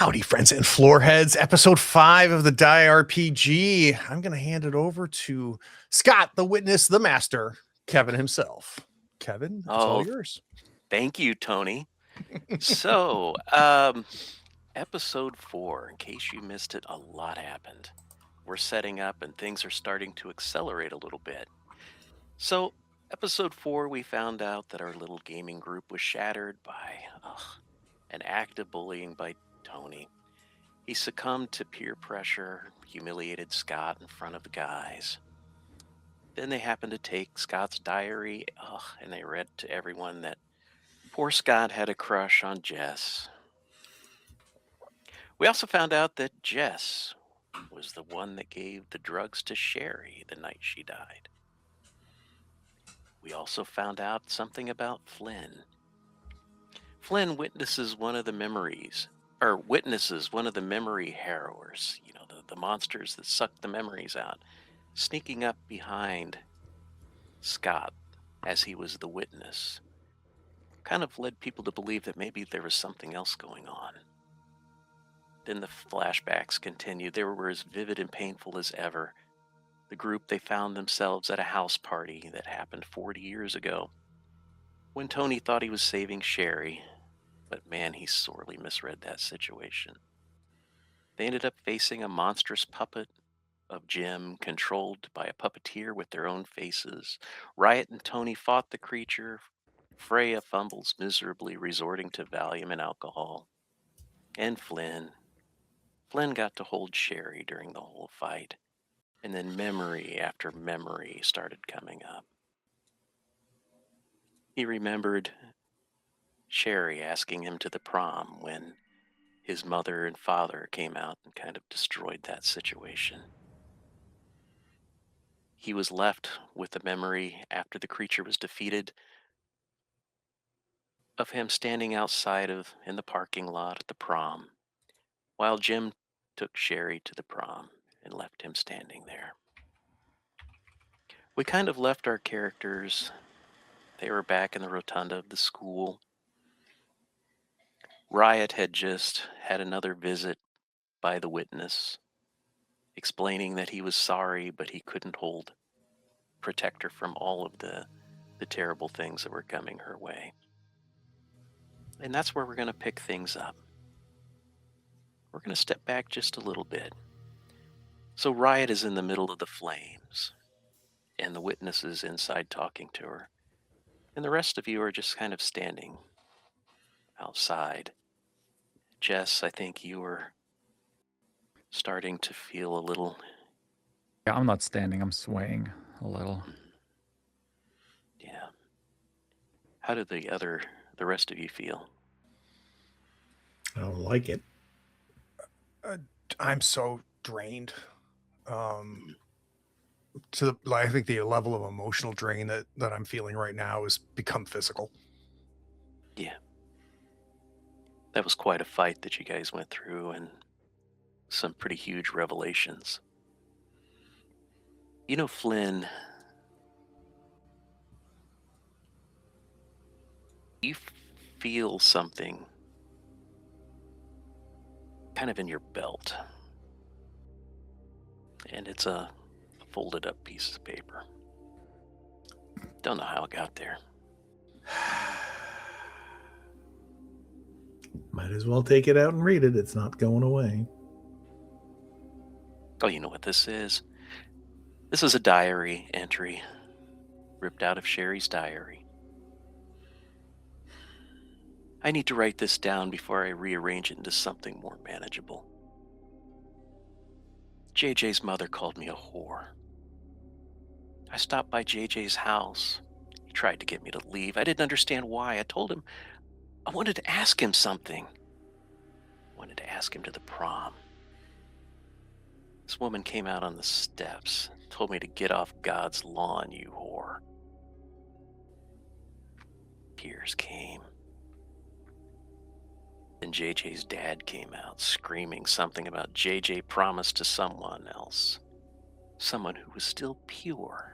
Howdy, friends and floorheads. Episode 5 of the Die RPG. I'm going to hand it over to Scott, the witness, the master, Kevin himself. Kevin, it's all yours. Thank you, Tony. So, episode 4, in case you missed it, a lot happened. We're setting up and things are starting to accelerate a little bit. So, episode 4, we found out that our little gaming group was shattered by an act of bullying by Tony. He succumbed to peer pressure, humiliated Scott in front of the guys. Then they happened to take Scott's diary, and they read to everyone that poor Scott had a crush on Jess. We also found out that Jess was the one that gave the drugs to Sherry the night she died. We also found out something about Flynn. Flynn witnesses one of the memory harrowers, the monsters that suck the memories out, sneaking up behind Scott as he was the witness. Kind of led people to believe that maybe there was something else going on. Then the flashbacks continued. They were as vivid and painful as ever. The group, they found themselves at a house party that happened 40 years ago when Tony thought he was saving Sherry, but man, he sorely misread that situation. They ended up facing a monstrous puppet of Jim, controlled by a puppeteer with their own faces. Riot and Tony fought the creature. Freya fumbles miserably, resorting to Valium and alcohol. And Flynn got to hold Sherry during the whole fight. And then memory after memory started coming up. He remembered Sherry asking him to the prom when his mother and father came out and kind of destroyed that situation. He was left with the memory after the creature was defeated of him standing outside in the parking lot at the prom while Jim took Sherry to the prom and left him standing there. We kind of left our characters. They were back in the rotunda of the school. Riot had just had another visit by the witness, explaining that he was sorry, but he couldn't protect her from all of the terrible things that were coming her way. And that's where we're going to pick things up. We're going to step back just a little bit. So Riot is in the middle of the flames, and the witness is inside talking to her. And the rest of you are just kind of standing outside. Jess, I think you were starting to feel a little... Yeah, I'm not standing, I'm swaying a little. Yeah. How did the rest of you feel? I don't like it. I'm so drained. I think the level of emotional drain that I'm feeling right now has become physical. Yeah. That was quite a fight that you guys went through, and some pretty huge revelations. You know, Flynn, you feel something kind of in your belt. And it's a folded up piece of paper. Don't know how it got there. Might as well take it out and read it. It's not going away. Oh, you know what this is? This is a diary entry ripped out of Sherry's diary. I need to write this down before I rearrange it into something more manageable. JJ's mother called me a whore. I stopped by JJ's house. He tried to get me to leave. I didn't understand why. I told him I wanted to ask him something. I wanted to ask him to the prom. This woman came out on the steps, told me to get off God's lawn, you whore. Tears came. Then JJ's dad came out, screaming something about JJ promised to someone else, someone who was still pure.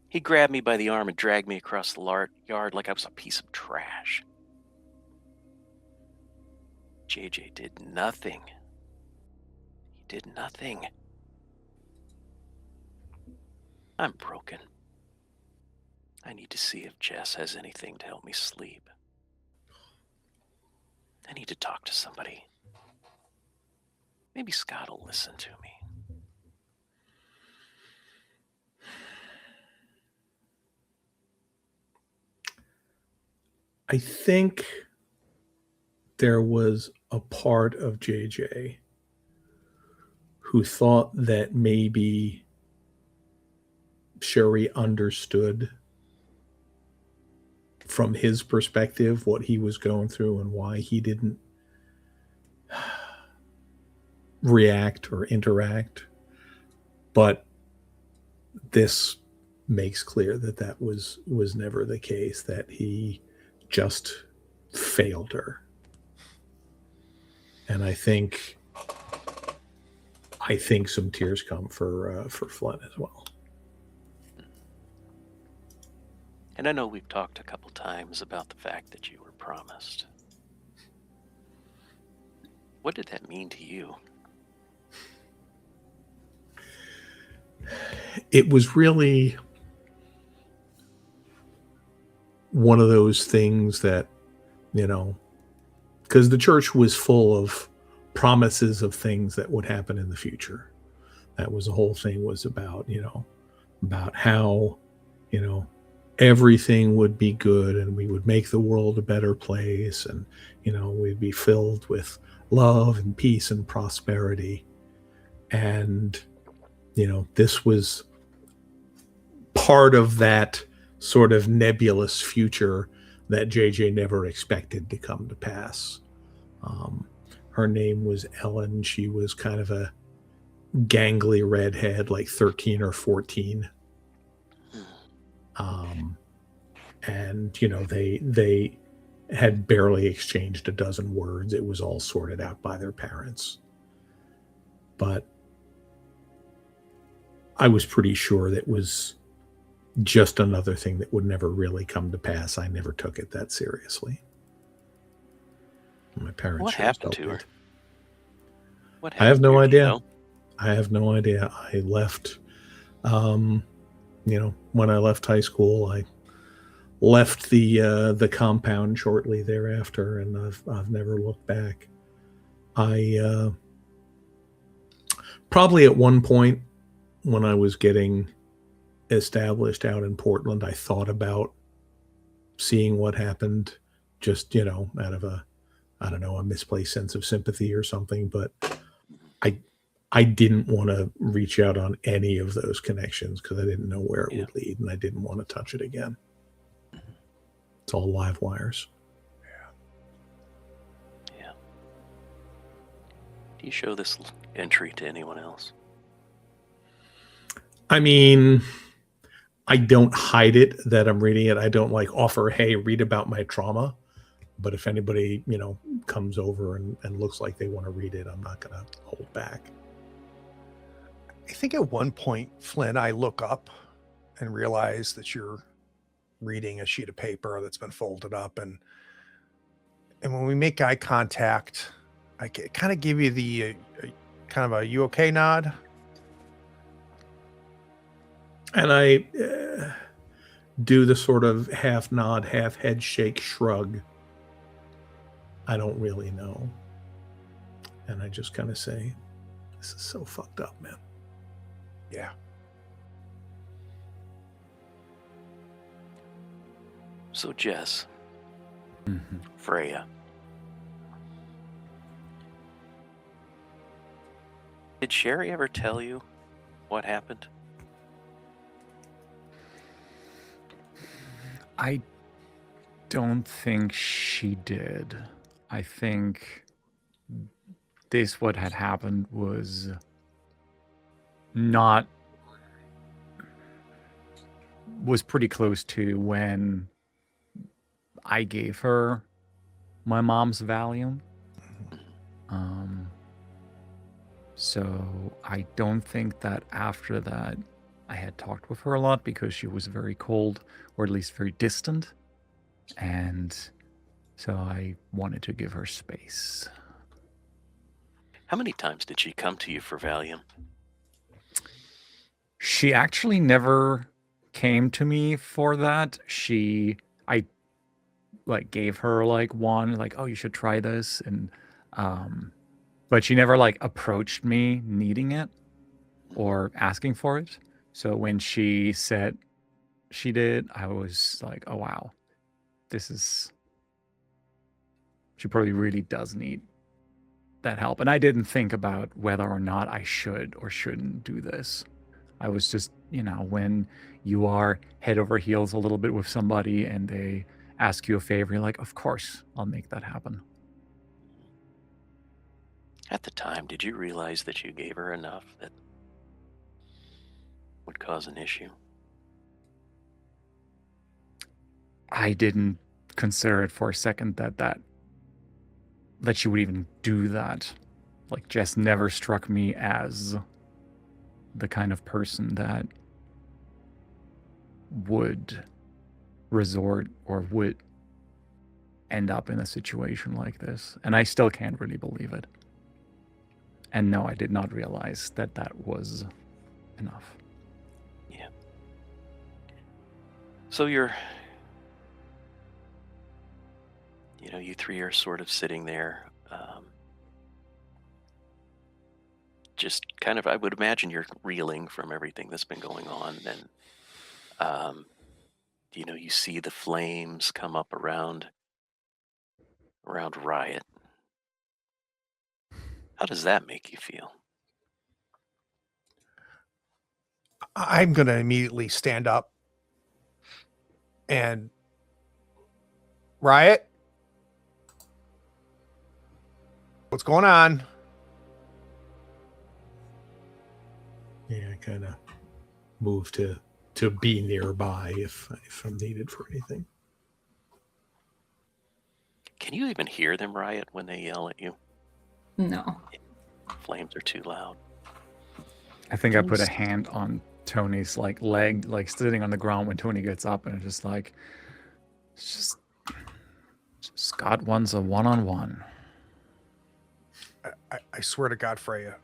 He grabbed me by the arm and dragged me across the yard like I was a piece of trash. JJ did nothing. He did nothing. I'm broken. I need to see if Jess has anything to help me sleep. I need to talk to somebody. Maybe Scott will listen to me. I think there was a part of JJ who thought that maybe Sherry understood from his perspective what he was going through and why he didn't react or interact. But this makes clear that that was never the case, that he just failed her. And I think some tears come for Flynn as well. And I know we've talked a couple times about the fact that you were promised. What did that mean to you? It was really one of those things that, you know, because the church was full of promises of things that would happen in the future. That was the whole thing, was about, you know, about how, you know, everything would be good and we would make the world a better place, and, you know, we'd be filled with love and peace and prosperity. And, you know, this was part of that sort of nebulous future that JJ never expected to come to pass. Her name was Ellen. She was kind of a gangly redhead, like 13 or 14. And, you know, they had barely exchanged a dozen words. It was all sorted out by their parents. But I was pretty sure that was just another thing that would never really come to pass. I never took it that seriously. My parents. What happened to her? What happened? I have no idea. You know? I have no idea. I left, you know, when I left high school, I left the compound shortly thereafter, and I've never looked back. I probably at one point when I was getting established out in Portland, I thought about seeing what happened, just, you know, out of a misplaced sense of sympathy or something. But I didn't want to reach out on any of those connections because I didn't know where it would lead, and I didn't want to touch it again. It's all live wires. Yeah. Do you show this entry to anyone else? I mean, I don't hide it that I'm reading it. I don't like offer, hey, read about my trauma. But if anybody, you know, comes over and looks like they want to read it, I'm not going to hold back. I think at one point, Flynn, I look up and realize that you're reading a sheet of paper that's been folded up. And when we make eye contact, I kind of give you the kind of a you okay nod. And I do the sort of half nod, half head shake shrug. I don't really know. And I just kind of say, this is so fucked up, man. Yeah. So Jess, Freya, did Sherry ever tell you what happened? I don't think she did. I think what had happened was pretty close to when I gave her my mom's Valium. So I don't think that after that I had talked with her a lot, because she was very cold, or at least very distant. And so I wanted to give her space. How many times did she come to you for Valium? She actually never came to me for that. I like gave her like one, like, oh, you should try this, and but she never like approached me needing it or asking for it. So when she said she did, I was like, oh wow, she probably really does need that help. And I didn't think about whether or not I should or shouldn't do this. I was just, when you are head over heels a little bit with somebody and they ask you a favor, you're like, of course, I'll make that happen. At the time, did you realize that you gave her enough that would cause an issue? I didn't consider it for a second that she would even do that. Like, Jess never struck me as the kind of person that would resort or would end up in a situation like this. And I still can't really believe it. And no, I did not realize that was enough. Yeah. So you three are sort of sitting there, just kind of, I would imagine you're reeling from everything that's been going on. And, you see the flames come up around Riot. How does that make you feel? I'm going to immediately stand up and Riot, what's going on? Yeah, I kind of move to be nearby if I'm needed for anything. Can you even hear them, Riot, when they yell at you? No. Flames are too loud. I think I put a hand on Tony's leg, sitting on the ground when Tony gets up, and it's just like, Scott wants a one-on-one. I swear to God, Freya,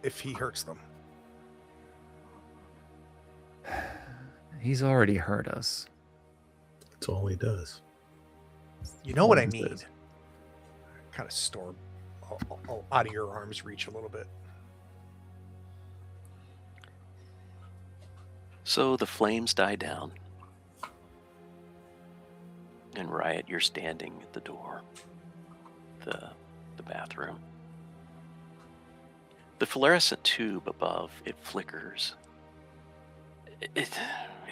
if he hurts them. He's already hurt us. That's all he does. You know what I What is need? this? Kind of storm out of your arm's reach a little bit. So the flames die down. And Riot, you're standing at the door. The bathroom. The fluorescent tube above, it flickers.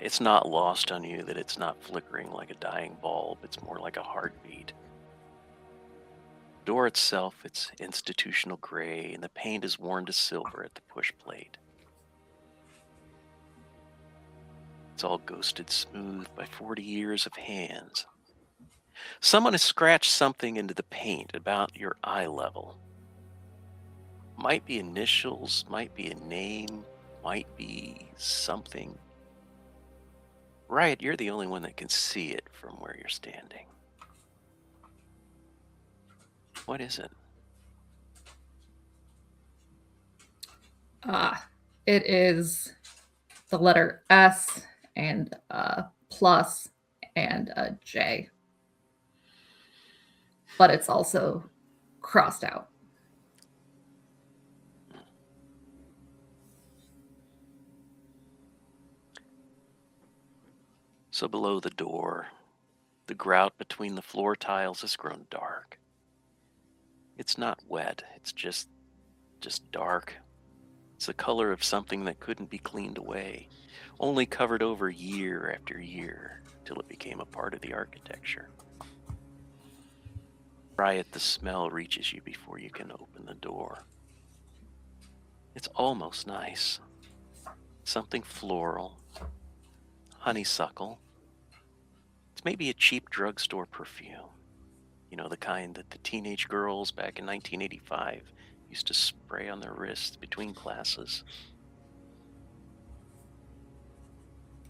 It's not lost on you that it's not flickering like a dying bulb. It's more like a heartbeat. Door itself, it's institutional gray, and the paint is worn to silver at the push plate. It's all ghosted smooth by 40 years of hands. Someone has scratched something into the paint about your eye level. Might be initials, might be a name, might be something. Riot, you're the only one that can see it from where you're standing. What is it? It is the letter S and plus and a J. But it's also crossed out. So below the door, the grout between the floor tiles has grown dark. It's not wet, it's just dark. It's the color of something that couldn't be cleaned away, only covered over year after year till it became a part of the architecture. Riot, the smell reaches you before you can open the door. It's almost nice. Something floral, honeysuckle. It's maybe a cheap drugstore perfume. You know, the kind that the teenage girls back in 1985 used to spray on their wrists between classes.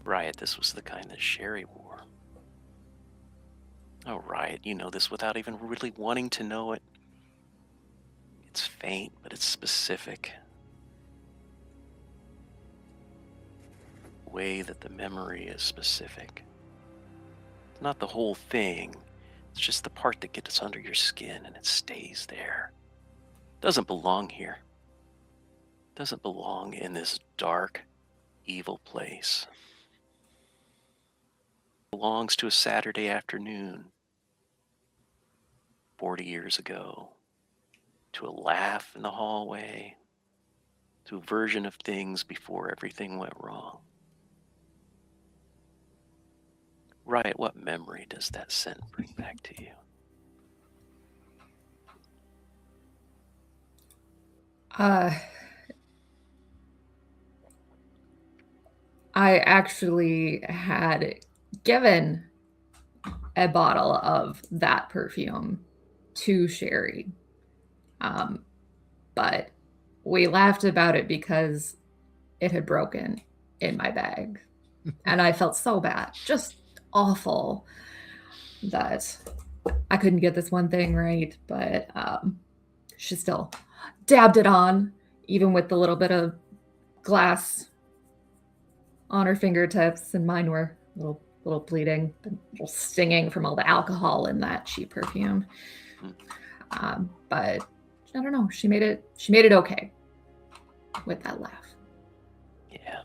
Riot, this was the kind that Sherry wore. Oh, Riot, you know this without even really wanting to know it. It's faint, but it's specific. The way that the memory is specific. It's not the whole thing. It's just the part that gets under your skin and it stays there. Doesn't belong here. Doesn't belong in this dark, evil place. Belongs to a Saturday afternoon 40 years ago, to a laugh in the hallway, to a version of things before everything went wrong. Riot, what memory does that scent bring back to you? I actually had given a bottle of that perfume to Sherry. But we laughed about it because it had broken in my bag. And I felt so bad, just awful, that I couldn't get this one thing right. But she still dabbed it on, even with the little bit of glass on her fingertips, and mine were a little bleeding, a little stinging from all the alcohol in that cheap perfume. But I don't know. She made it okay with that laugh. Yeah.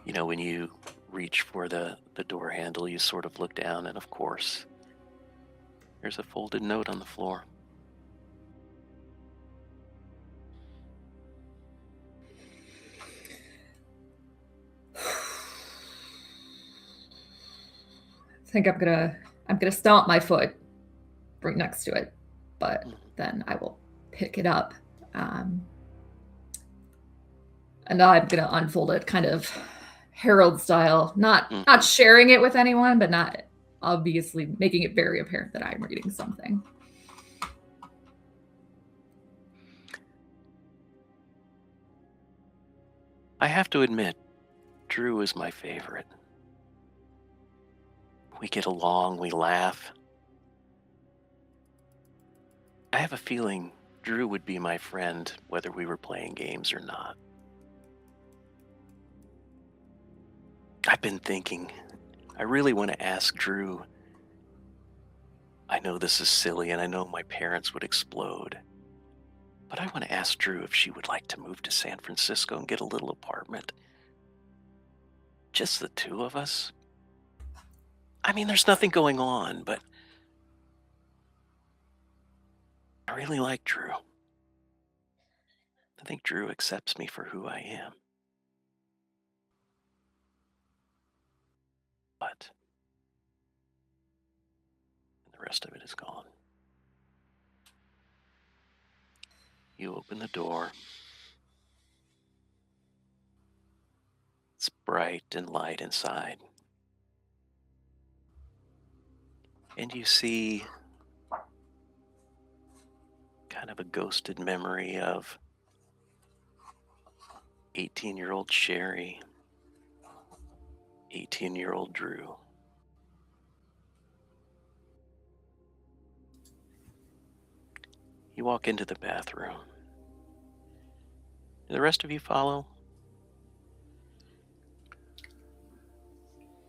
You know, when you reach for the door handle, you sort of look down, and of course, there's a folded note on the floor. I think I'm gonna stomp my foot right next to it, but then I will pick it up, and I'm gonna unfold it kind of Herald style, not sharing it with anyone, but not obviously making it very apparent that I'm reading something. I have to admit, Drew is my favorite. We get along, we laugh. I have a feeling Drew would be my friend whether we were playing games or not. I've been thinking, I really want to ask Drew. I know this is silly and I know my parents would explode, but I want to ask Drew if she would like to move to San Francisco and get a little apartment. Just the two of us. I mean, there's nothing going on, but I really like Drew. I think Drew accepts me for who I am. But the rest of it is gone. You open the door. It's bright and light inside. And you see kind of a ghosted memory of 18-year-old Sherry, 18-year-old Drew. You walk into the bathroom. Do the rest of you follow?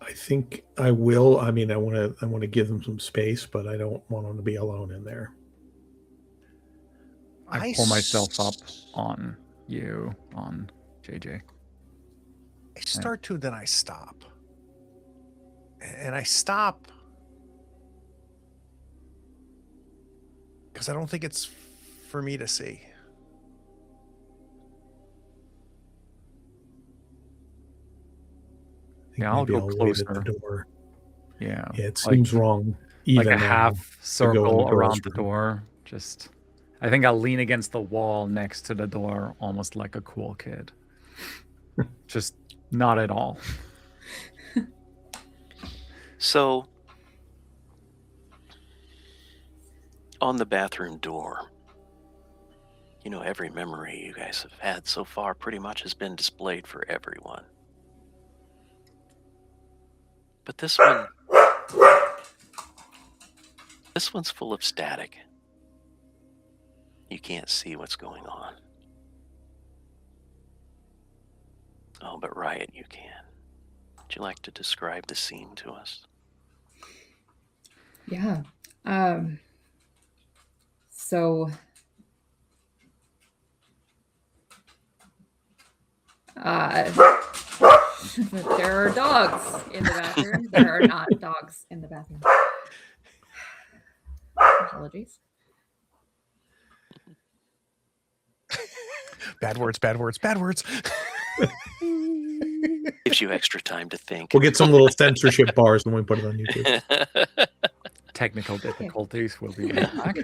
I think I will. I mean, I want to give them some space, but I don't want them to be alone in there. I pull myself up on you, on JJ. I start to, then I stop. And I stop because I don't think it's for me to see. Yeah, I'll go wait closer. at the door. Yeah, it seems wrong. Like Even a now, half circle the girls' around the room. door. Just, I think I'll lean against the wall next to the door, almost like a cool kid. Just not at all. So, on the bathroom door, you know, every memory you guys have had so far pretty much has been displayed for everyone. But this one's full of static. You can't see what's going on. Oh, but Riot, you can. Would you like to describe the scene to us? Yeah. So there are dogs in the bathroom. There are not dogs in the bathroom. Apologies. Bad words, bad words, bad words. Gives you extra time to think. We'll get some little censorship bars when we put it on YouTube. Technical difficulties will be back.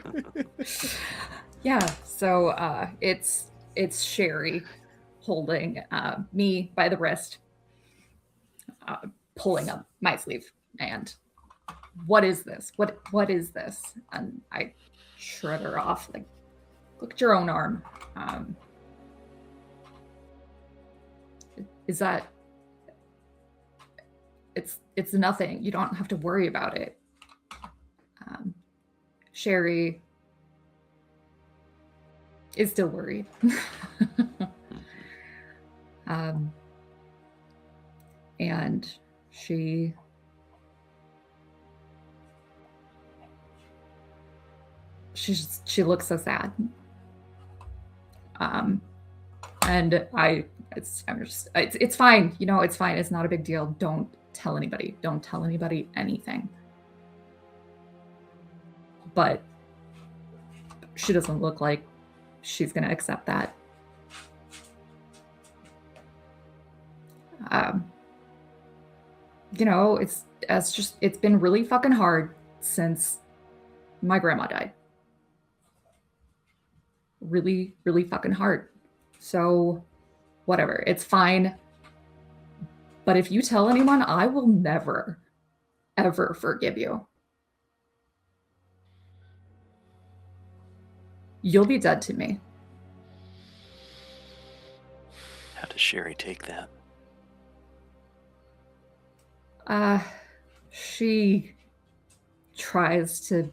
Yeah, so it's Sherry holding me by the wrist, pulling up my sleeve, and what is this? What is this? And I shrug her off, like, look at your own arm. Is that? It's nothing. You don't have to worry about it. Sherry is still worried. And she looks so sad. And it's fine. You know, it's fine. It's not a big deal. Don't tell anybody. Don't tell anybody anything. But she doesn't look like she's going to accept that. You know, it's been really fucking hard since my grandma died. Really, really fucking hard. So, whatever, it's fine. But if you tell anyone, I will never, ever forgive you. You'll be dead to me. How does Sherry take that? She tries to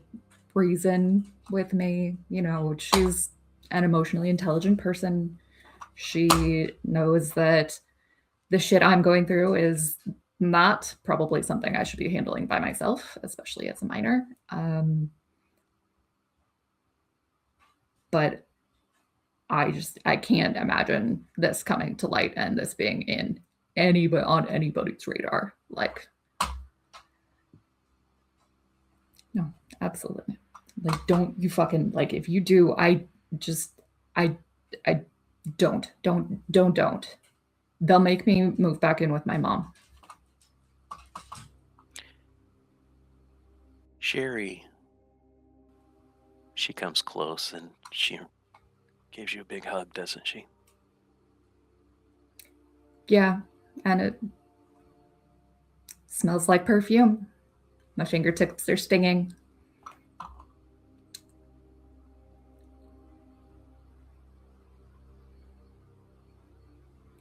reason with me. You know, she's an emotionally intelligent person. She knows that the shit I'm going through is not probably something I should be handling by myself, especially as a minor. But I can't imagine this coming to light and this being on anybody's radar. Like, no, absolutely. Like, don't you fucking, like, if you do, don't. They'll make me move back in with my mom. Sherry, she comes close and she gives you a big hug, doesn't she? Yeah, and it smells like perfume. My fingertips are stinging.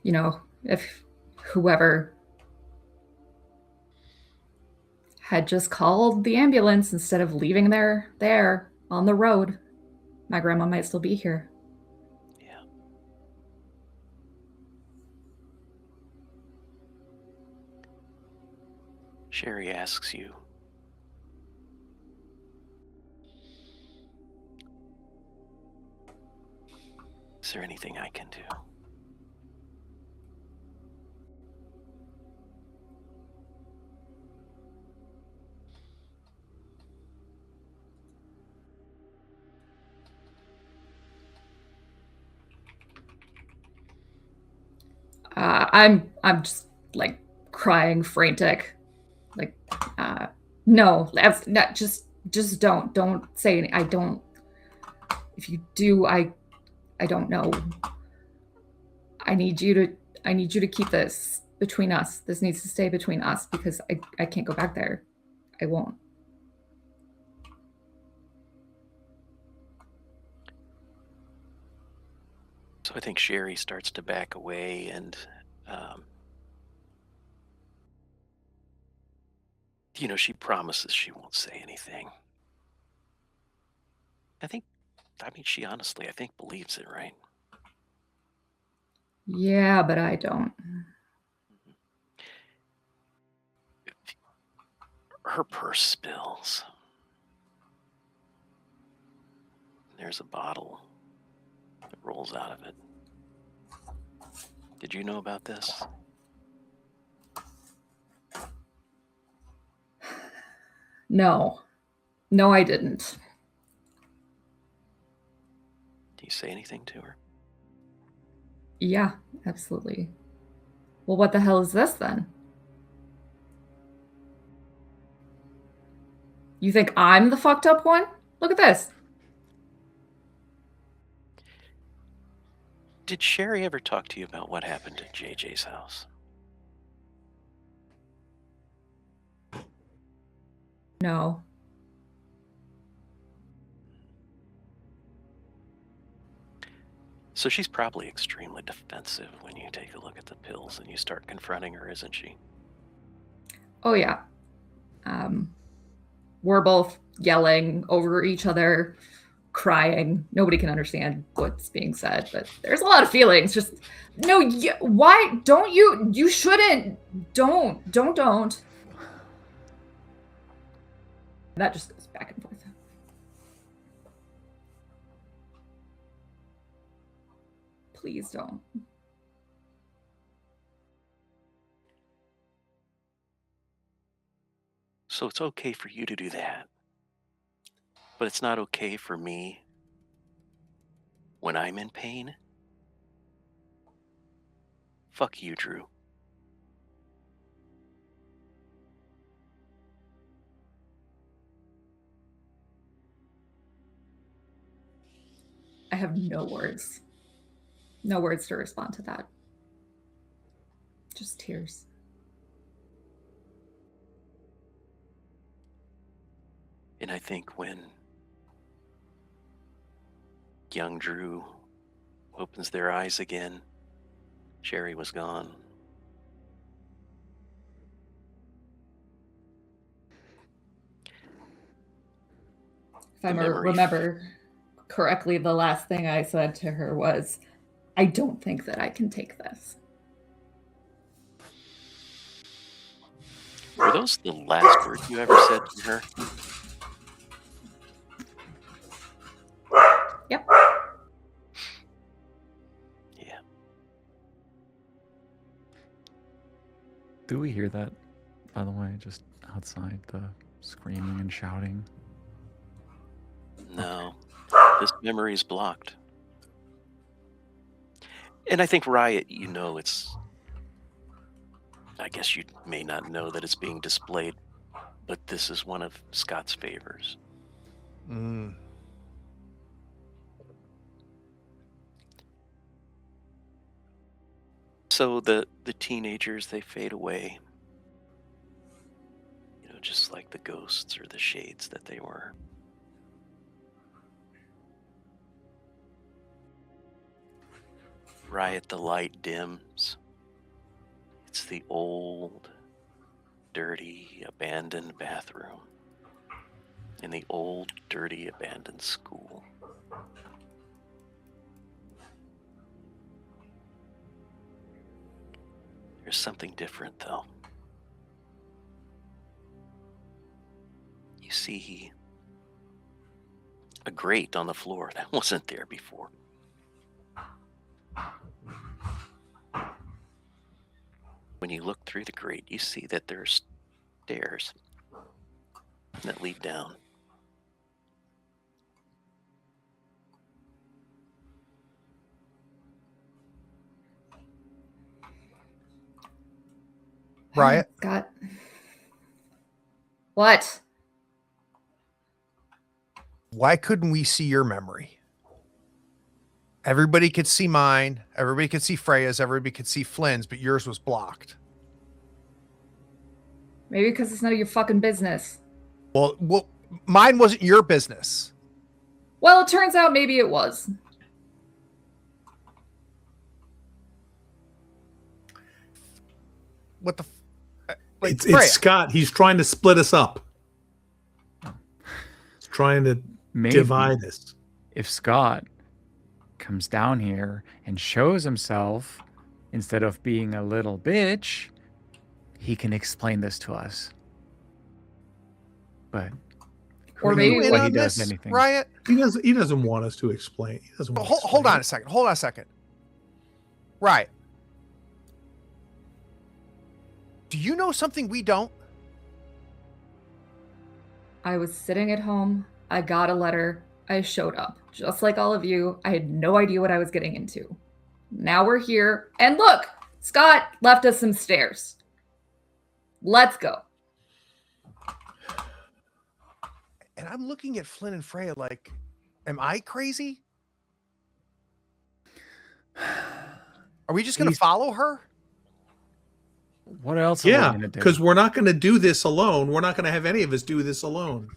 You know, if whoever had just called the ambulance instead of leaving there on the road, my grandma might still be here. Yeah. Sherry asks you, is there anything I can do? I'm just like crying, frantic. Like, no, that's not just don't say anything. I don't. If you do, I don't know. I need you to keep this between us. This needs to stay between us because I can't go back there. I won't. So I think Sherry starts to back away and, you know, she promises she won't say anything. I think I mean, she honestly, I think, believes it, right? Yeah, but I don't. Her purse spills. There's a bottle that rolls out of it. Did you know about this? No. No, I didn't. Do you say anything to her? Yeah, absolutely. Well, what the hell is this then? You think I'm the fucked up one? Look at this. Did Sherry ever talk to you about what happened at JJ's house? No. So she's probably extremely defensive when you take a look at the pills and you start confronting her, isn't she? Oh, yeah. We're both yelling over each other, crying. Nobody can understand what's being said, but there's a lot of feelings. Just, no, why don't you shouldn't. Don't. That just goes back and forth. Please don't. So it's okay for you to do that. But it's not okay for me when I'm in pain? Fuck you, Drew. I have no words. No words to respond to that. Just tears. And I think when young Drew opens their eyes again, Sherry was gone. If I remember correctly, the last thing I said to her was, I don't think that I can take this. Were those the last words you ever said to her? Yep. Yeah. Do we hear that, by the way, just outside, the screaming and shouting? No. This memory is blocked. And I think, Riot, you know it's... I guess you may not know that it's being displayed, but this is one of Scott's favors. Mm. So the teenagers, they fade away. You know, just like the ghosts or the shades that they were. Riot, the light dims. It's the old, dirty, abandoned bathroom in the old, dirty, abandoned school. There's something different, though. You see a grate on the floor that wasn't there before. When you look through the grate, you see that there's stairs that lead down. Riot? Scott. What? Why couldn't we see your memory? Everybody could see mine. Everybody could see Freya's. Everybody could see Flynn's, but yours was blocked. Maybe because it's none of your fucking business. Well, mine wasn't your business. Well, it turns out maybe it was. What the? It's Scott. He's trying to split us up. He's trying to Maybe. divide us. if Scott comes down here and shows himself instead of being a little bitch, he can explain this to us. But Or who maybe knows we- why in he on does this, anything. Riot? He doesn't want us to explain. He doesn't want. Hold on a second. Hold on a second. Right. Do you know something we don't? I was sitting at home. I got a letter. I showed up. Just like all of you, I had no idea what I was getting into. Now we're here. And look, Scott left us some stairs. Let's go. And I'm looking at Flynn and Freya like, am I crazy? Are we just going to He's- follow her? What else are we Yeah, gonna do? because we're not going to do this alone. We're not going to have any of us do this alone.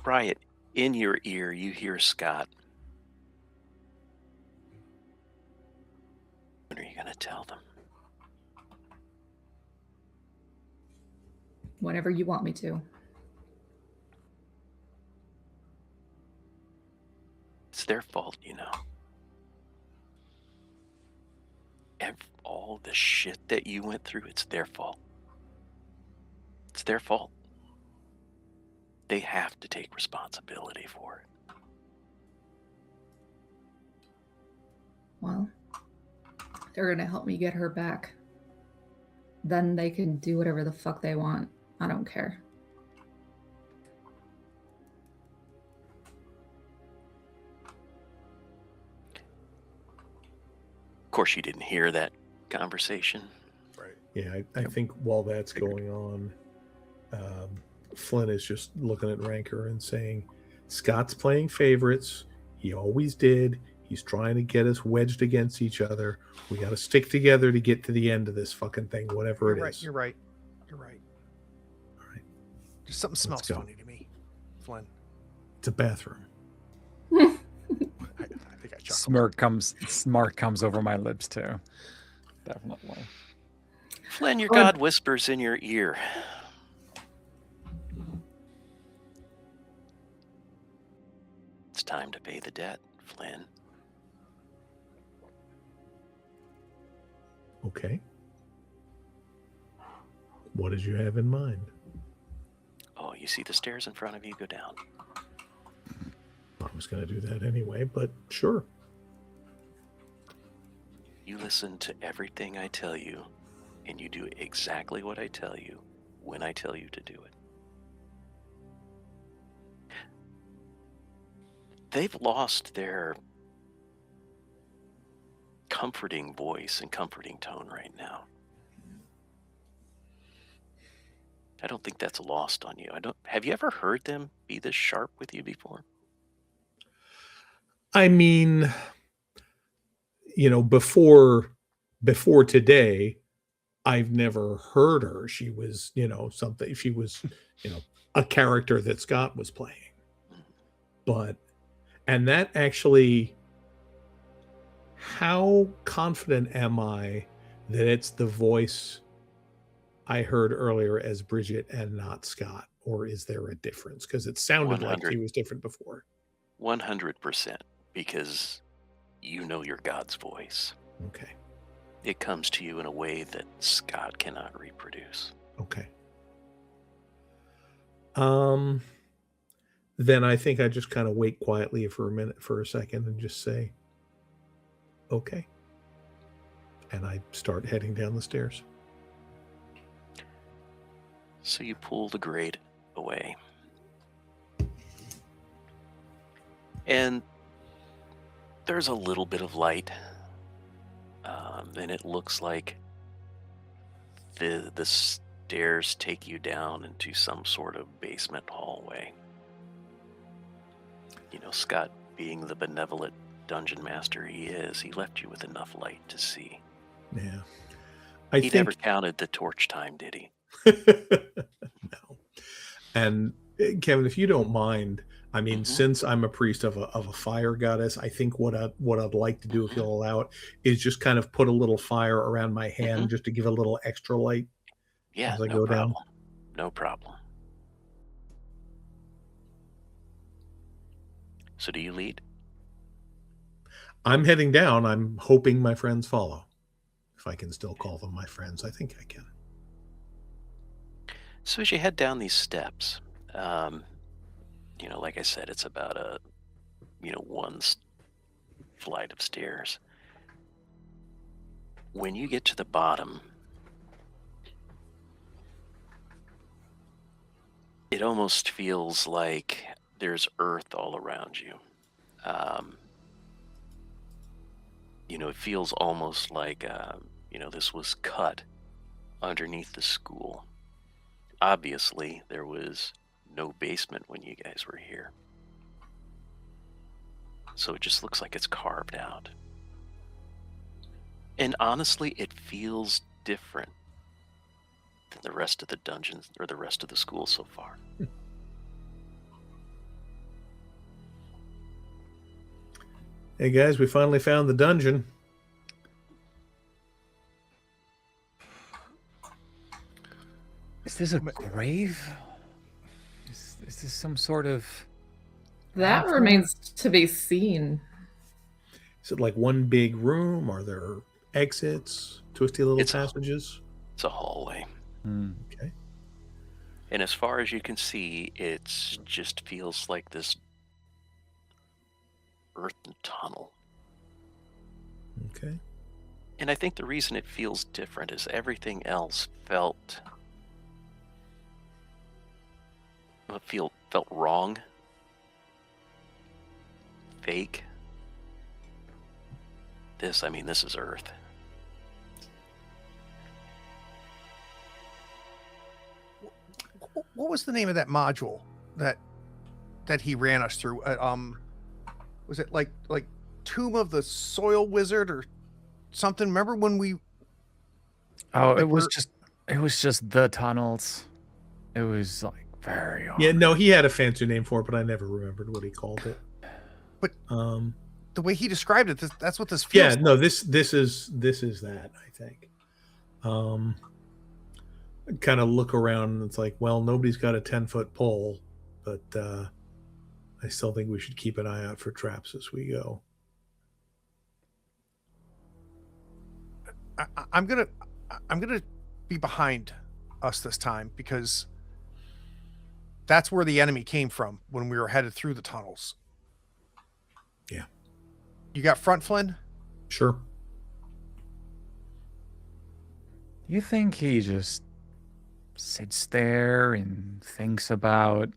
Riot, in your ear, you hear Scott. When are you going to tell them? Whenever you want me to. It's their fault, you know. All the shit that you went through, it's their fault. It's their fault. They have to take responsibility for it. Well, they're going to help me get her back. Then they can do whatever the fuck they want. I don't care. Of course, you didn't hear that conversation. Right. Yeah, I think while that's going on, Flynn is just looking at Ranker and saying, Scott's playing favorites. He always did. He's trying to get us wedged against each other. We got to stick together to get to the end of this fucking thing, whatever You're it right. is. You're right. You're right. All right. Just something smells go. funny to me, Flynn. It's a bathroom. I think I chuckled. Smirk comes over my lips too. Definitely. Flynn, your Oh. God whispers in your ear. It's time to pay the debt, Flynn. Okay. What did you have in mind? Oh, you see the stairs in front of you? Go down. I was going to do that anyway, but sure. You listen to everything I tell you, and you do exactly what I tell you when I tell you to do it. They've lost their comforting voice and comforting tone right now. I don't think that's lost on you. Have you ever heard them be this sharp with you before? I mean, before today, I've never heard her. She was, something. She was, a character that Scott was playing. And that actually, how confident am I that it's the voice I heard earlier as Bridget and not Scott? Or is there a difference? Because it sounded like 100. he was different before. 100%, because you know your God's voice. Okay. It comes to you in a way that Scott cannot reproduce. Okay. Then I think I just kind of wait quietly for a second and just say, okay. And I start heading down the stairs. So you pull the grate away. And there's a little bit of light. And it looks like the stairs take you down into some sort of basement hallway. Scott, being the benevolent dungeon master he is, he left you with enough light to see. Yeah. He never counted the torch time, did he? No. And Kevin, if you don't mind, I mean, since I'm a priest of a fire goddess, I think what I'd like to do, if you'll allow it, is just kind of put a little fire around my hand just to give a little extra light. Yeah, as I no go problem. down. No problem. So do you lead? I'm heading down. I'm hoping my friends follow. If I can still call them my friends, I think I can. So as you head down these steps, like I said, it's about a, one flight of stairs. When you get to the bottom, it almost feels like there's earth all around you. It feels almost like, this was cut underneath the school. Obviously, there was no basement when you guys were here. So it just looks like it's carved out. And honestly, it feels different than the rest of the dungeons or the rest of the school so far. Hey guys, we finally found the dungeon. Is this a grave? Is this some sort of... That bathroom? remains to be seen. Is it like one big room? Are there exits, twisty little It's a- passages? It's a hallway. Okay. And as far as you can see, it just feels like this earthen tunnel. Okay. And I think the reason it feels different is everything else felt wrong, fake. This is Earth. What was the name of that module that he ran us through? Was it like Tomb of the Soil Wizard or something? Remember when we? Oh, Like it was just the tunnels. It was like very hard. Yeah, no, he had a fancy name for it, but I never remembered what he called it. But um, the way he described it, that's what this feels. yeah, no, this is that, I think. Kind of look around and it's like, well, nobody's got a 10-foot pole, but I still think we should keep an eye out for traps as we go. I'm gonna be behind us this time because that's where the enemy came from when we were headed through the tunnels. Yeah. You got front, Flynn? Sure. You think he just sits there and thinks about,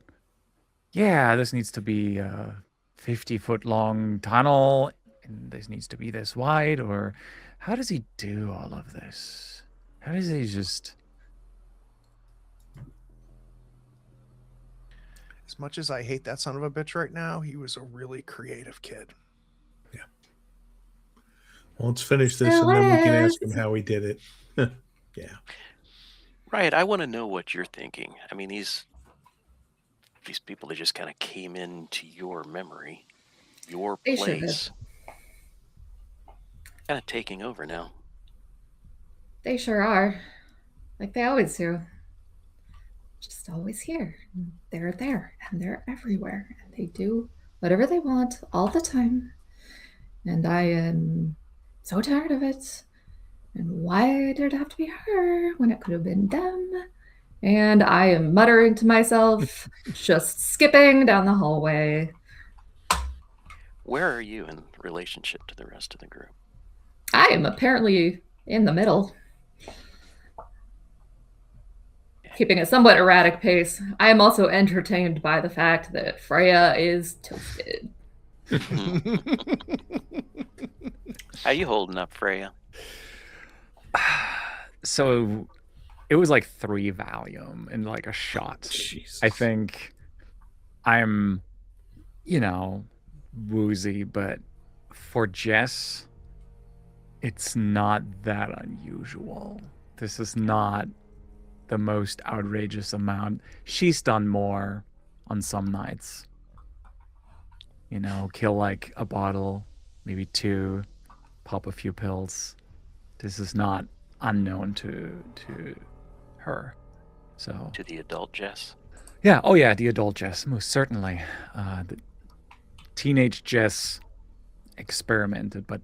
yeah, this needs to be a 50-foot long tunnel and this needs to be this wide? Or how does he do all of this? How does he just... As much as I hate that son of a bitch right now, he was a really creative kid. Yeah. Well, let's finish this Still and then we can ask is. him how he did it. Yeah. Right, I want to know what you're thinking. These people that just kind of came into your memory, your They should have. place, kind of taking over now. They sure are. Like they always do. Just always here. They're there and they're everywhere. And they do whatever they want all the time. And I am so tired of it. And why did it have to be her when it could have been them? And I am muttering to myself, just skipping down the hallway. Where are you in relationship to the rest of the group? I am apparently in the middle, keeping a somewhat erratic pace. I am also entertained by the fact that Freya is toasted. How you holding up, Freya? So it was like 3 Valium and like a shot. Jesus. I think I'm, woozy, but for Jess, it's not that unusual. This is not the most outrageous amount. She's done more on some nights. Kill like a bottle, maybe 2, pop a few pills. This is not unknown to her. So To the adult Jess? yeah, oh yeah, the adult Jess, most certainly. teenage Jess experimented, but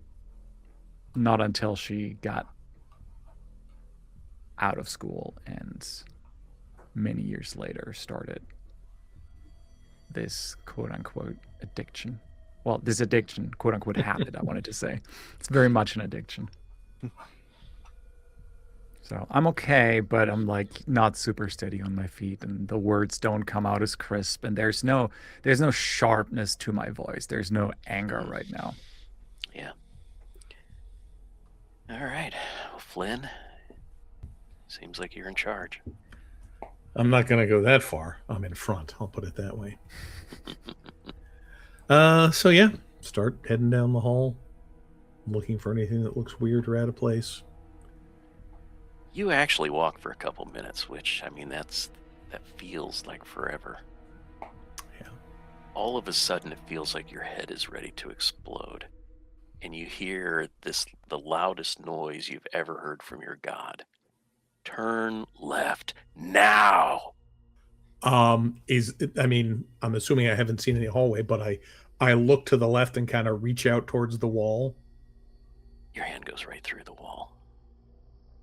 not until she got out of school and many years later started this quote-unquote addiction. Well, this addiction, quote-unquote habit, I wanted to say. It's very much an addiction. So I'm okay, but I'm like not super steady on my feet, and the words don't come out as crisp, and there's no sharpness to my voice. There's no anger right now. Yeah. All right. Well, Flynn, seems like you're in charge. I'm not going to go that far. I'm in front. I'll put it that way. So yeah, start heading down the hall, looking for anything that looks weird or out of place. You actually walk for a couple minutes, which, I mean, that feels like forever. Yeah. All of a sudden, it feels like your head is ready to explode. And you hear the loudest noise you've ever heard from your god. Turn left now. I'm assuming I haven't seen any hallway, but I look to the left and kind of reach out towards the wall. Your hand goes right through the wall.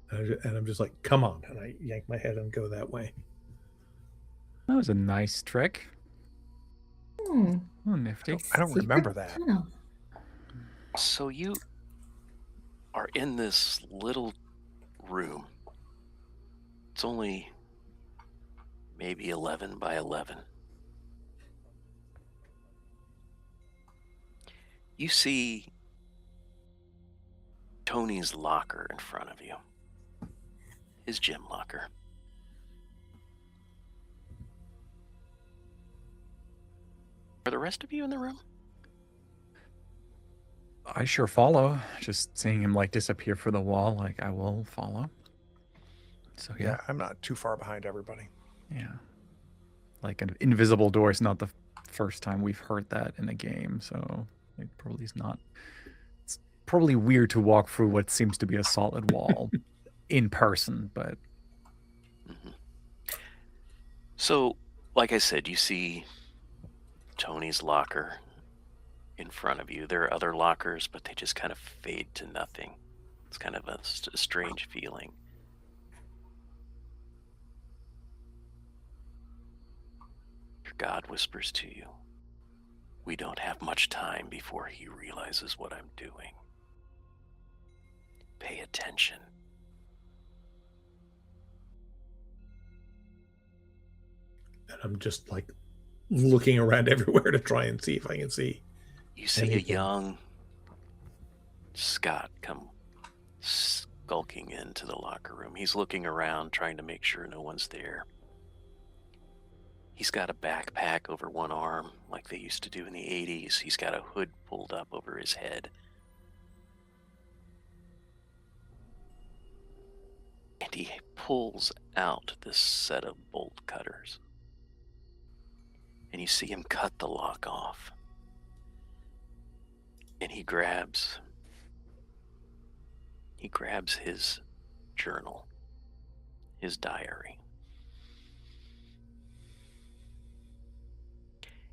And I'm just like, come on. And I yank my head and go that way. That was a nice trick. Hmm. Oh, nifty. I don't remember that. Tunnel. So you are in this little room. It's only maybe 11 by 11. You see Tony's locker in front of you. His gym locker. Are the rest of you in the room? I sure follow. Just seeing him like disappear for the wall, like I will follow. So Yeah, I'm not too far behind everybody. Yeah. Like an invisible door is not the first time we've heard that in a game, so it probably is not. It's probably weird to walk through what seems to be a solid wall in person, but. Mm-hmm. So, like I said, you see Tony's locker in front of you. There are other lockers, but they just kind of fade to nothing. It's kind of a strange feeling. Your God whispers to you, "We don't have much time before he realizes what I'm doing. Pay attention." And I'm just like looking around everywhere to try and see if I can see. You see anything. a young Scott come skulking into the locker room. He's looking around, trying to make sure no one's there. He's got a backpack over one arm, like they used to do in the 80s. He's got a hood pulled up over his head. And he pulls out this set of bolt cutters. And you see him cut the lock off. And he grabs his journal, his diary.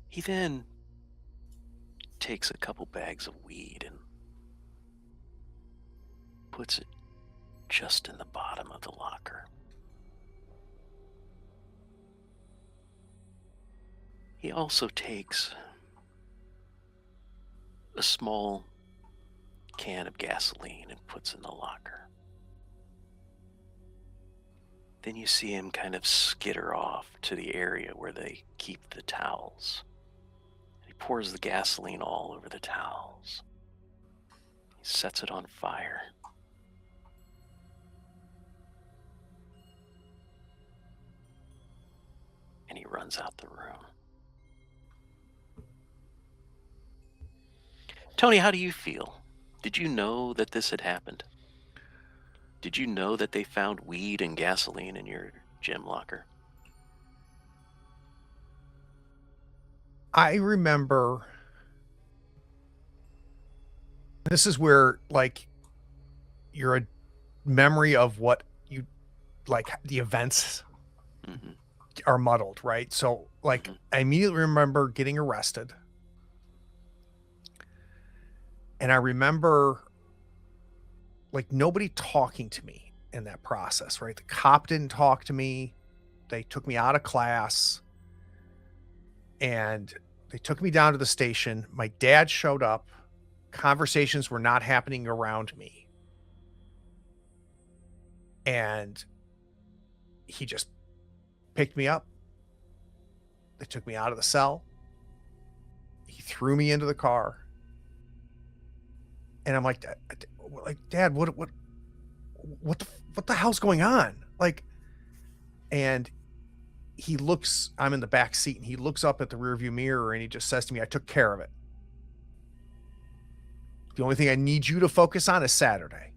He then takes a couple bags of weed and puts it just in the bottom of the locker. He also takes a small can of gasoline and puts in the locker. Then you see him kind of skitter off to the area where they keep the towels. He pours the gasoline all over the towels. He sets it on fire. And he runs out the room. Tony, how do you feel? Did you know that this had happened? Did you know that they found weed and gasoline in your gym locker? I remember, this is where like your memory of what you like, the events Mm-hmm. are muddled, right? So like I immediately remember getting arrested And I remember like nobody talking to me in that process, right? The cop didn't talk to me. They took me out of class and they took me down to the station. My dad showed up. Conversations were not happening around me. And he just picked me up. They took me out of the cell. He threw me into the car. And I'm like, Dad, what the hell's going on? Like, and he looks, I'm in the back seat, and he looks up at the rearview mirror and he just says to me, I took care of it. The only thing I need you to focus on is Saturday.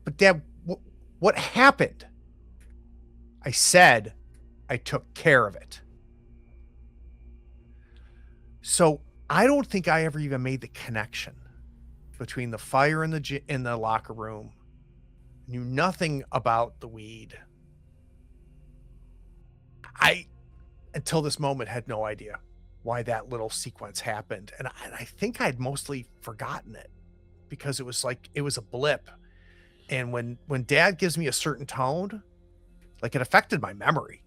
But Dad, what happened? I said I took care of it. So I don't think I ever even made the connection between the fire in the locker room. Knew nothing about the weed. I, until this moment, had no idea why that little sequence happened. And I think I'd mostly forgotten it because it was like, it was a blip. And when Dad gives me a certain tone, like it affected my memory.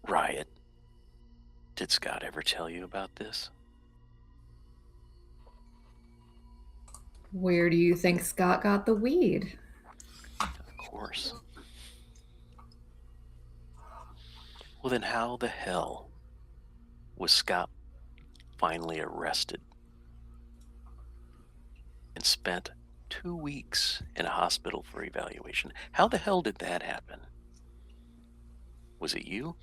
Riot. Did Scott ever tell you about this? Where do you think Scott got the weed? Of course. Well, then how the hell was Scott finally arrested and spent 2 weeks in a hospital for evaluation? How the hell did that happen? Was it you?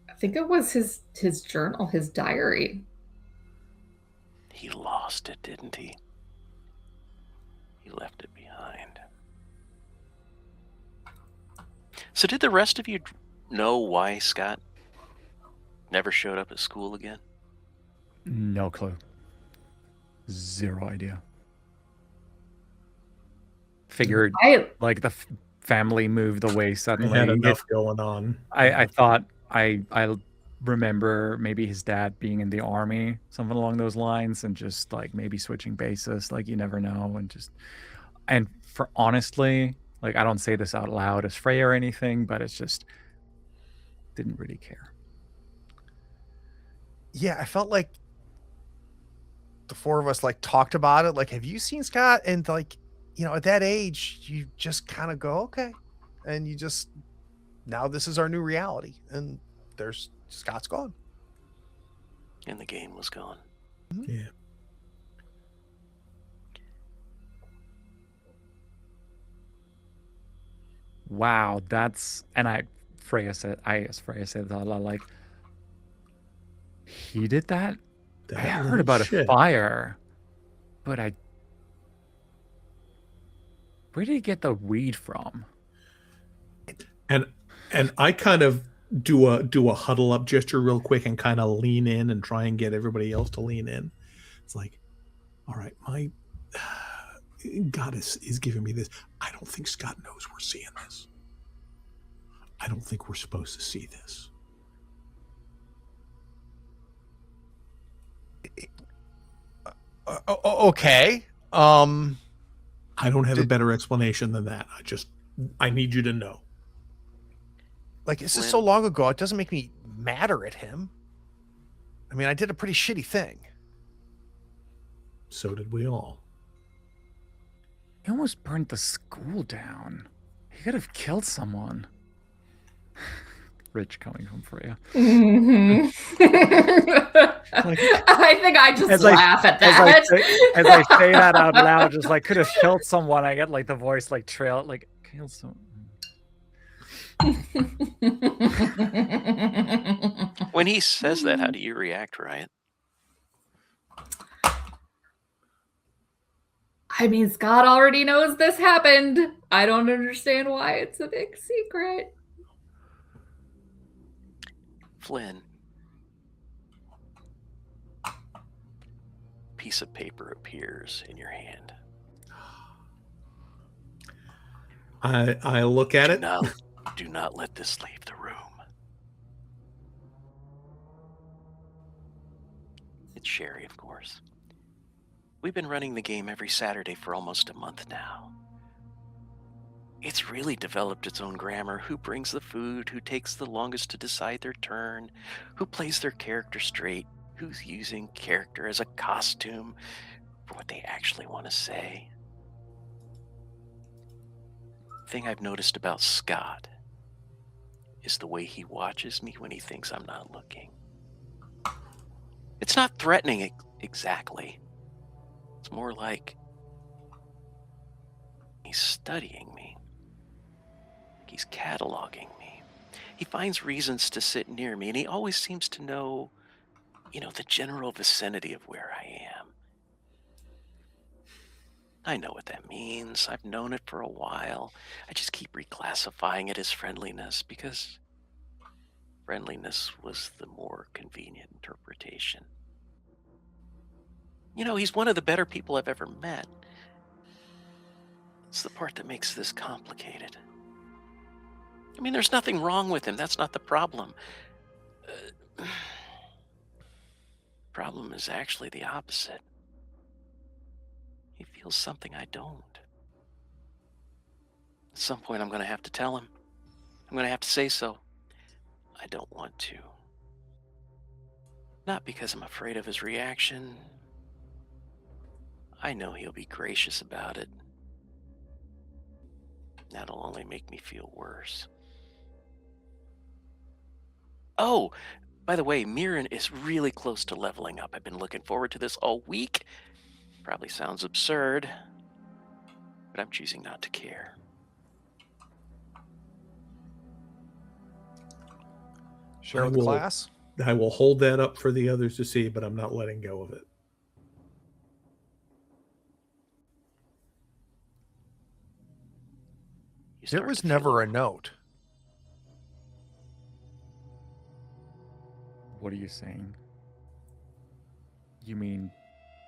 I think it was his journal, his diary. He lost it, didn't he? He left it behind. So did the rest of you know why Scott never showed up at school again? No clue. Zero idea. Figured like the family moved away I suddenly. had enough going on. I thought I remember maybe his dad being in the army, something along those lines, and just like maybe switching bases, like you never know. And for honestly, like I don't say this out loud as Freya or anything, but it's just didn't really care. Yeah, I felt like the four of us like talked about it. Like, have you seen Scott? And like, you know, at that age, you just kind of go, okay. And you just, now this is our new reality. And there's Scott's gone. And the game was gone. Yeah. Wow, that's and Freya said like he did that? I heard about a fire, but where did he get the weed from? And I kind of do a huddle up gesture real quick and kind of lean in and try and get everybody else to lean in. It's like, all right, my God is giving me this. I don't think Scott knows we're seeing this. I don't think we're supposed to see this. Okay. I don't have a better explanation than that. I need you to know. Like, this is so long ago, it doesn't make me madder at him. I mean, I did a pretty shitty thing. So did we all. He almost burnt the school down. He could have killed someone. Rich coming from Freya. Mm-hmm. Like, I think I just laugh at that. As I say that out loud, just like could have killed someone. I get like the voice like trail like killed someone. When he says that, how do you react, Riot? I mean, Scott already knows this happened. I don't understand why it's a big secret. Flynn. Piece of paper appears in your hand. I look at it. Do not let this leave the room. It's Sherry, of course. We've been running the game every Saturday for almost a month now. It's really developed its own grammar. Who brings the food, who takes the longest to decide their turn, who plays their character straight, who's using character as a costume for what they actually want to say. The thing I've noticed about Scott is the way he watches me when he thinks I'm not looking. It's not threatening exactly. It's more like he's studying me. He's cataloging me. He finds reasons to sit near me, and he always seems to know, the general vicinity of where I am. I know what that means. I've known it for a while. I just keep reclassifying it as friendliness because friendliness was the more convenient interpretation. He's one of the better people I've ever met. It's the part that makes this complicated. I mean, there's nothing wrong with him. That's not the problem. Problem is actually the opposite. He feels something I don't. At some point, I'm going to have to tell him. I'm going to have to say so. I don't want to. Not because I'm afraid of his reaction. I know he'll be gracious about it. That'll only make me feel worse. Oh, by the way, Mirren is really close to leveling up. I've been looking forward to this all week. Probably sounds absurd, but I'm choosing not to care. Share with the class. I will hold that up for the others to see, but I'm not letting go of it. There was never a note. What are you saying? You mean...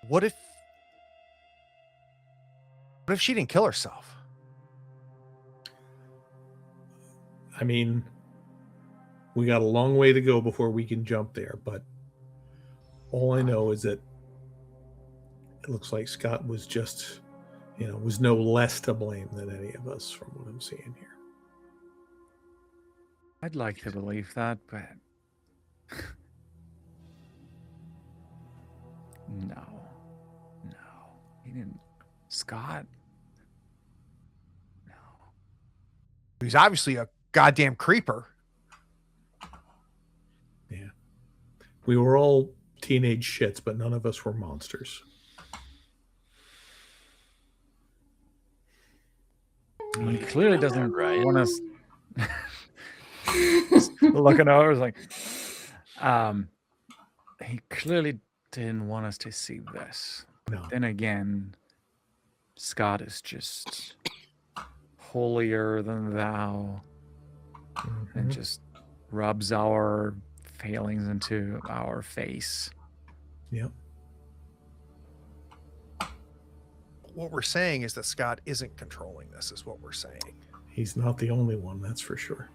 What if she didn't kill herself? I mean, we got a long way to go before we can jump there, but all I know is that it looks like Scott was just, was no less to blame than any of us from what I'm seeing here. I'd like to believe that, but... No. He didn't... Scott? No. He's obviously a goddamn creeper. Yeah. We were all teenage shits, but none of us were monsters. He clearly doesn't want us... Looking over, like... He clearly didn't want us to see this. No. Then again, Scott is just holier than thou and just rubs our failings into our face. Yep. What we're saying is that Scott isn't controlling this, is what we're saying. He's not the only one, that's for sure.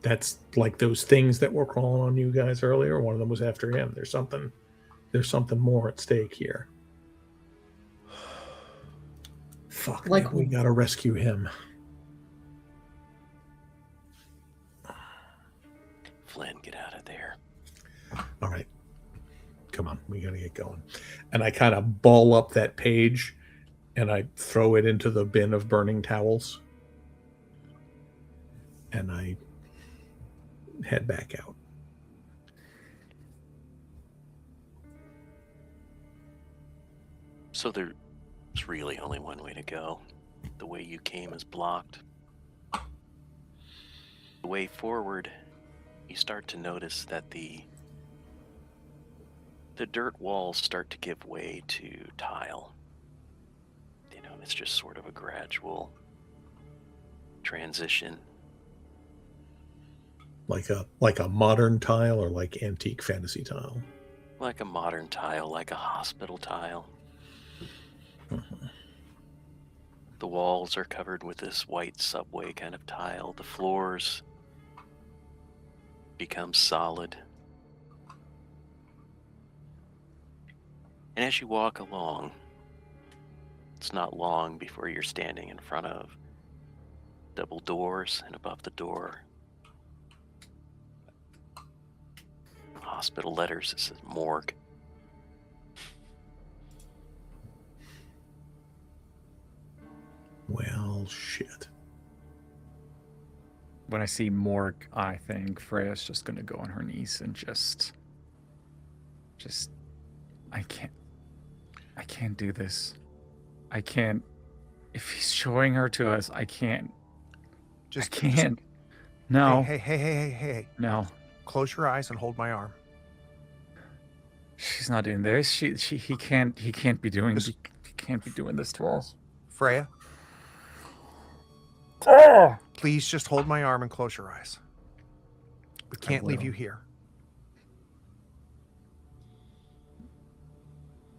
That's like those things that were crawling on you guys earlier. One of them was after him. There's something more at stake here. Fuck, Like, we gotta rescue him. Flynn, get out of there. All right. Come on, we gotta get going. And I kind of ball up that page and I throw it into the bin of burning towels. And I head back out. So there's really only one way to go. The way you came is blocked. The way forward, you start to notice that the dirt walls start to give way to tile. It's just sort of a gradual transition. Like a modern tile or like antique fantasy tile? Like a modern tile, like a hospital tile. The The walls are covered with this white subway kind of tile. The floors become solid. And as you walk along, it's not long before you're standing in front of double doors, and above the door, hospital letters that says morgue. Well, shit. When I see morgue, I think Freya's just gonna go on her knees and just I can't do this. I can't. If he's showing her to us, I can't. I can't. No. Hey. No. Close your eyes and hold my arm. She's not doing this. He can't be doing This- he can't be doing this to us. Freya, Oh! please just hold my arm and close your eyes. We can't leave will. you here.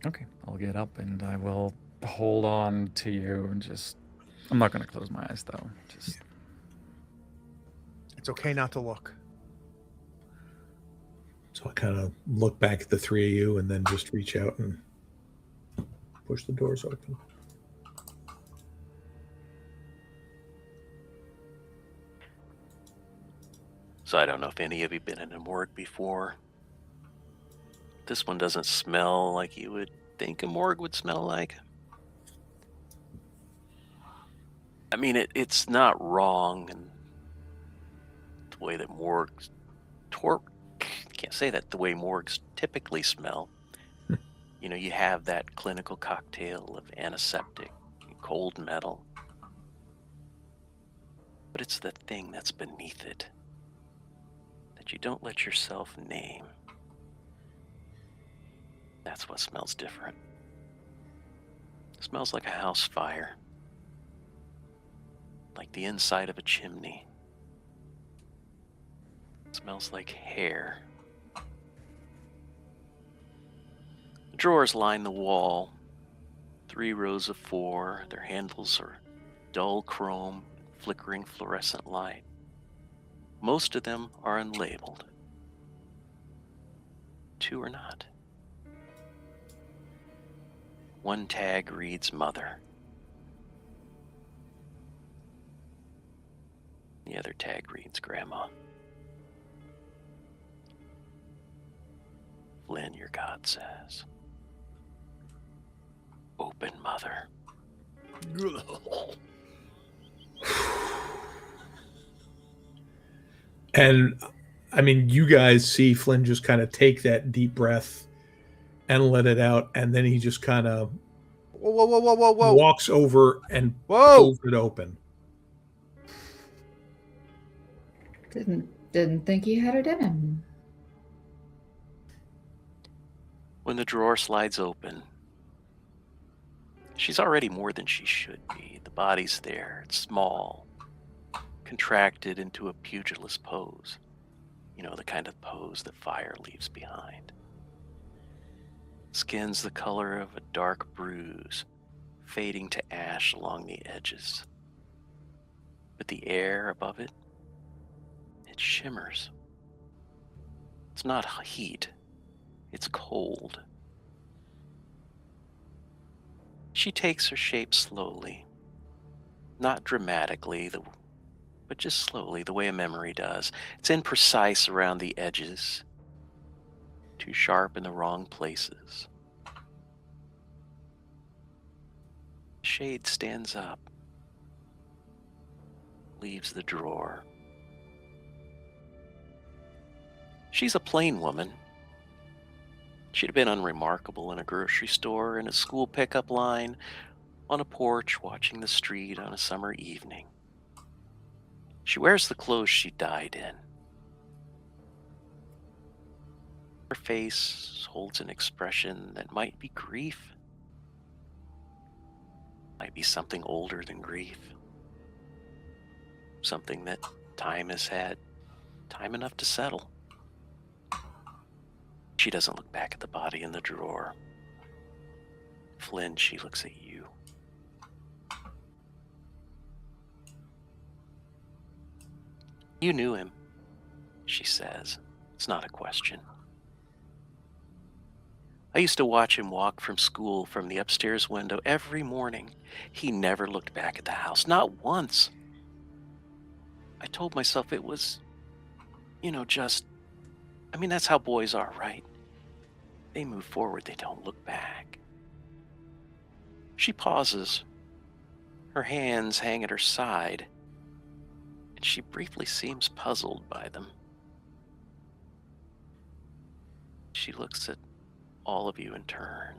Okay, I'll get up and I will hold on to you and just. I'm not gonna close my eyes though. Just. It's okay not to look. So I kind of look back at the three of you and then just reach out and push the doors open. So I don't know if any of you been in a morgue before. This one doesn't smell like you would think a morgue would smell like. I mean, it's not wrong in the way that morgues can't say that, the way morgues typically smell. You know, you have that clinical cocktail of antiseptic, cold metal. But it's the thing that's beneath it that you don't let yourself name. That's what smells different. It smells like a house fire. Like the inside of a chimney. It smells like hair. The drawers line the wall. 3 rows of 4. Their handles are dull chrome, flickering fluorescent light. Most of them are unlabeled. 2 are not. One tag reads Mother. The other tag reads Grandma. Flynn, your God says, open, Mother. And I mean, you guys see Flynn just kind of take that deep breath and let it out, and then he just kind of Whoa. walks over and Whoa. pulls it open. Didn't think he had it in him. When the drawer slides open, she's already more than she should be. The body's there. It's small, contracted into a pugilist pose. You know, the kind of pose that fire leaves behind. Skin's the color of a dark bruise, fading to ash along the edges. But the air above it, it shimmers. It's not heat, it's cold. She takes her shape slowly, not dramatically, but just slowly, the way a memory does. It's imprecise around the edges, too sharp in the wrong places. Shade stands up, leaves the drawer. She's a plain woman. She'd have been unremarkable in a grocery store, in a school pickup line, on a porch watching the street on a summer evening. She wears the clothes she died in. Her face holds an expression that might be grief, might be something older than grief, something that time has had time enough to settle. She doesn't look back at the body in the drawer. Flynn, she looks at you. You knew him, she says. It's not a question. I used to watch him walk from school from the upstairs window every morning. He never looked back at the house, not once. I told myself it was, that's how boys are, right? They move forward, they don't look back. She pauses. Her hands hang at her side, and she briefly seems puzzled by them. She looks at all of you in turn.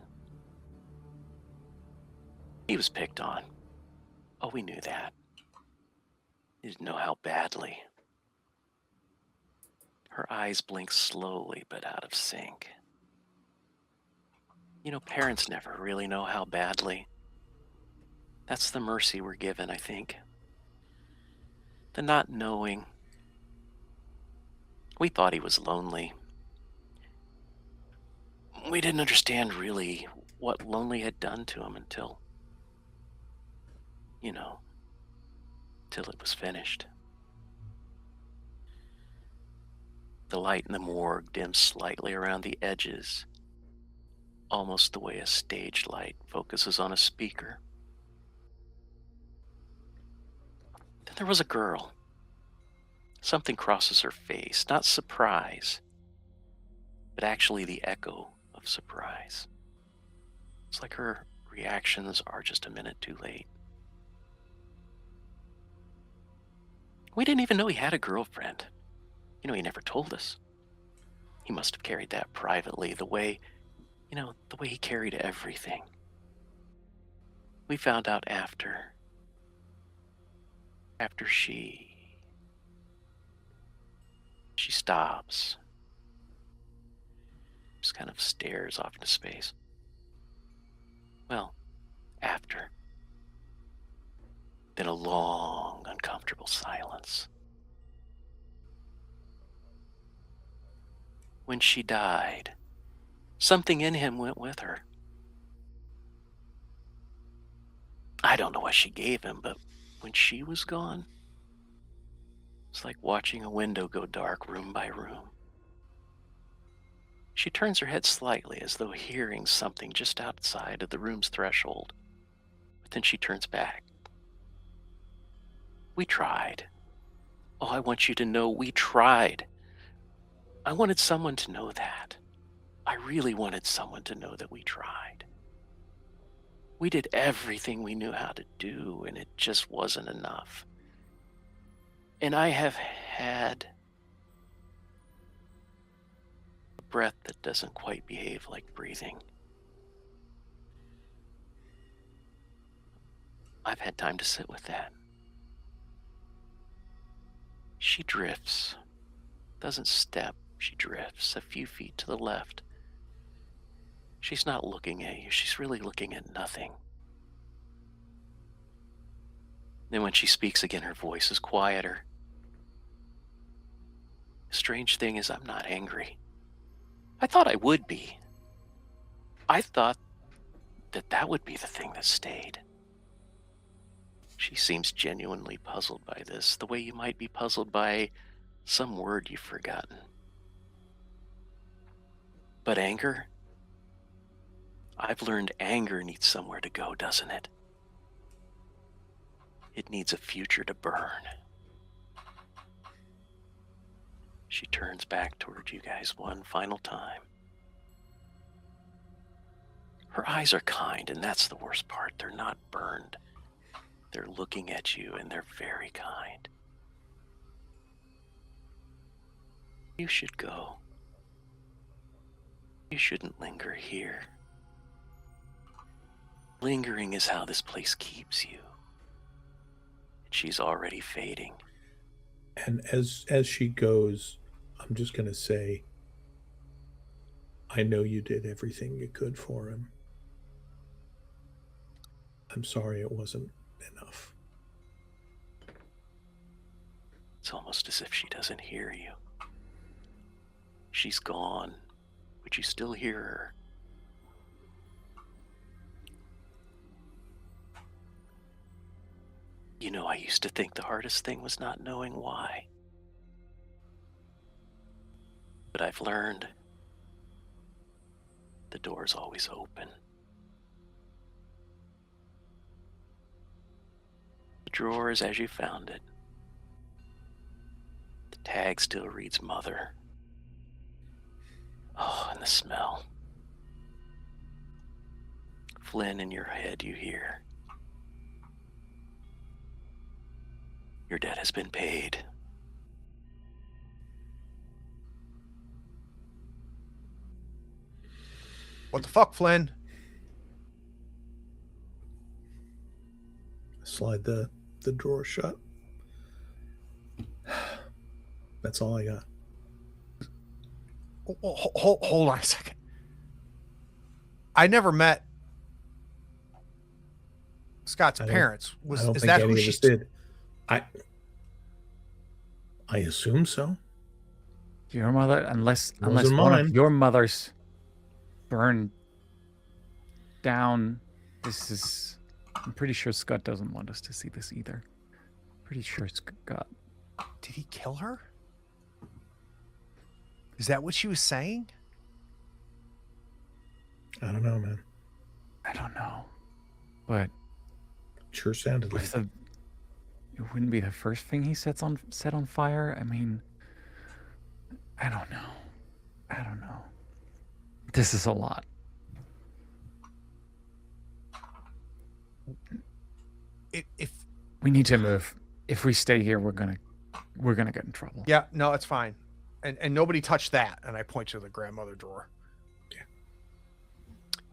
He was picked on. Oh, we knew that. You didn't know how badly. Her eyes blink slowly but out of sync. Parents never really know how badly. That's the mercy we're given, I think. The not knowing. We thought he was lonely. We didn't understand really what lonely had done to him until it was finished. The light in the morgue dims slightly around the edges, almost the way a stage light focuses on a speaker. Then there was a girl. Something crosses her face, not surprise, but actually the echo of surprise. It's like her reactions are just a minute too late. We didn't even know he had a girlfriend. He never told us. He must have carried that privately, the way he carried everything. We found out after she stops, just kind of stares off into space. Well, after. Then a long, uncomfortable silence. When she died, something in him went with her. I don't know what she gave him, but when she was gone, it's like watching a window go dark room by room. She turns her head slightly as though hearing something just outside of the room's threshold, but then she turns back. We tried. Oh, I want you to know we tried. I wanted someone to know that. I really wanted someone to know that we tried. We did everything we knew how to do, and it just wasn't enough. And I have had a breath that doesn't quite behave like breathing. I've had time to sit with that. She drifts, doesn't step, she drifts a few feet to the left. She's not looking at you, she's really looking at nothing. Then when she speaks again, her voice is quieter. The strange thing is I'm not angry. I thought I would be. I thought that would be the thing that stayed. She seems genuinely puzzled by this, the way you might be puzzled by some word you've forgotten. But anger? I've learned anger needs somewhere to go, doesn't it? It needs a future to burn. She turns back toward you guys one final time. Her eyes are kind, and that's the worst part. They're not burned. They're looking at you, and they're very kind. You should go. You shouldn't linger here. Lingering is how this place keeps you. She's already fading. And as she goes, I'm just going to say, I know you did everything you could for him. I'm sorry it wasn't enough. It's almost as if she doesn't hear you. She's gone, but you still hear her. I used to think the hardest thing was not knowing why. but I've learned the door's always open. The drawer is as you found it. The tag still reads Mother. Oh, and the smell. Flynn, in your head you hear, your debt has been paid. What the fuck, Flynn? Slide the drawer shut. That's all I got. Hold on a second. I never met Scott's parents. I don't Is think that any who of she us did. I assume so. Your mother, unless Wasn't one mine. of your mothers burned down. This is. I'm pretty sure Scott doesn't want us to see this either. Pretty sure Scott. Did he kill her? Is that what she was saying? I don't know, man. I don't know, but Sure sounded like. it wouldn't be the first thing he set on fire. I mean, I don't know. This is a lot. If We need to move. If we stay here, we're gonna get in trouble. yeah, no, it's fine. And nobody touched that. And I point to the grandmother drawer.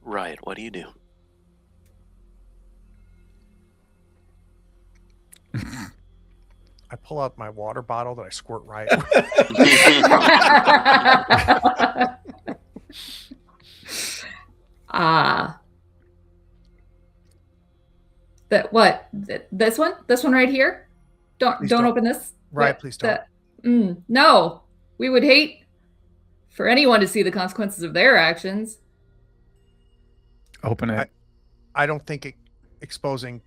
Riot, what do you do? I pull out my water bottle that I squirt right. That what? This one? This one right here? Please Don't don't. open this. Right, please don't. No, we would hate for anyone to see the consequences of their actions. Open it. I don't think exposing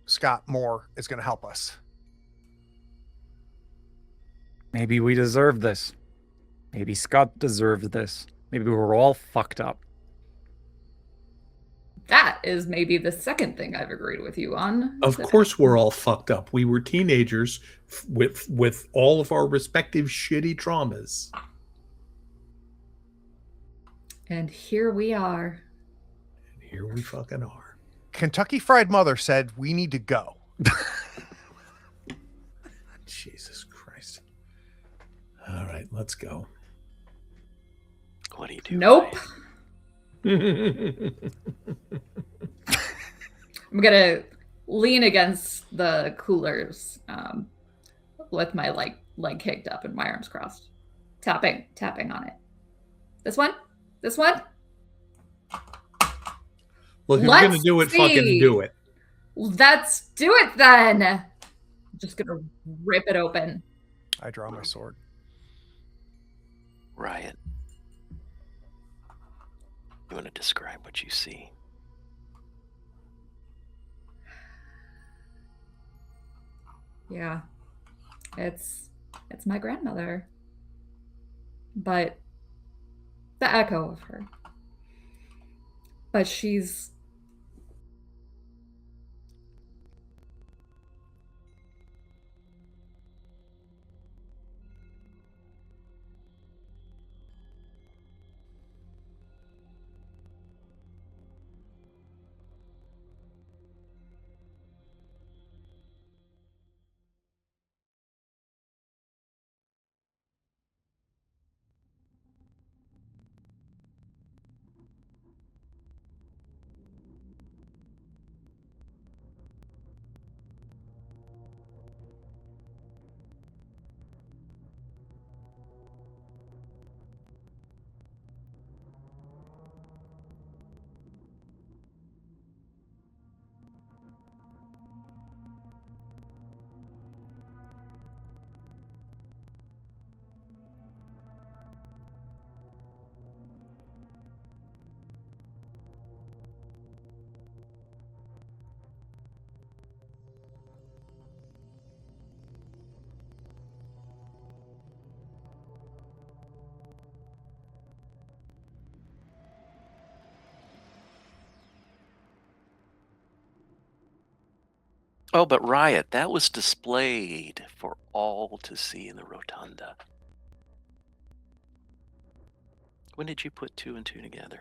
Scott more is going to help us. Maybe we deserve this. Maybe Scott deserved this. Maybe we're all fucked up. That is maybe the second thing I've agreed with you on. Of course, we're all fucked up. We were teenagers with all of our respective shitty traumas. And here we are. And here we fucking are. Kentucky Fried Mother said we need to go. Jesus Christ. All right, let's go. What do you do? Nope. Riot? I'm gonna lean against the coolers with my leg kicked up and my arms crossed, tapping on it. This one. Look, if you're Let's gonna do it, see. fucking do it. Let's do it then. I'm just gonna rip it open. I draw my sword. Riot. You want to describe what you see? Yeah, it's my grandmother, but the echo of her. But she's Oh, but Riot, that was displayed for all to see in the rotunda. When did you put 2 and 2 together?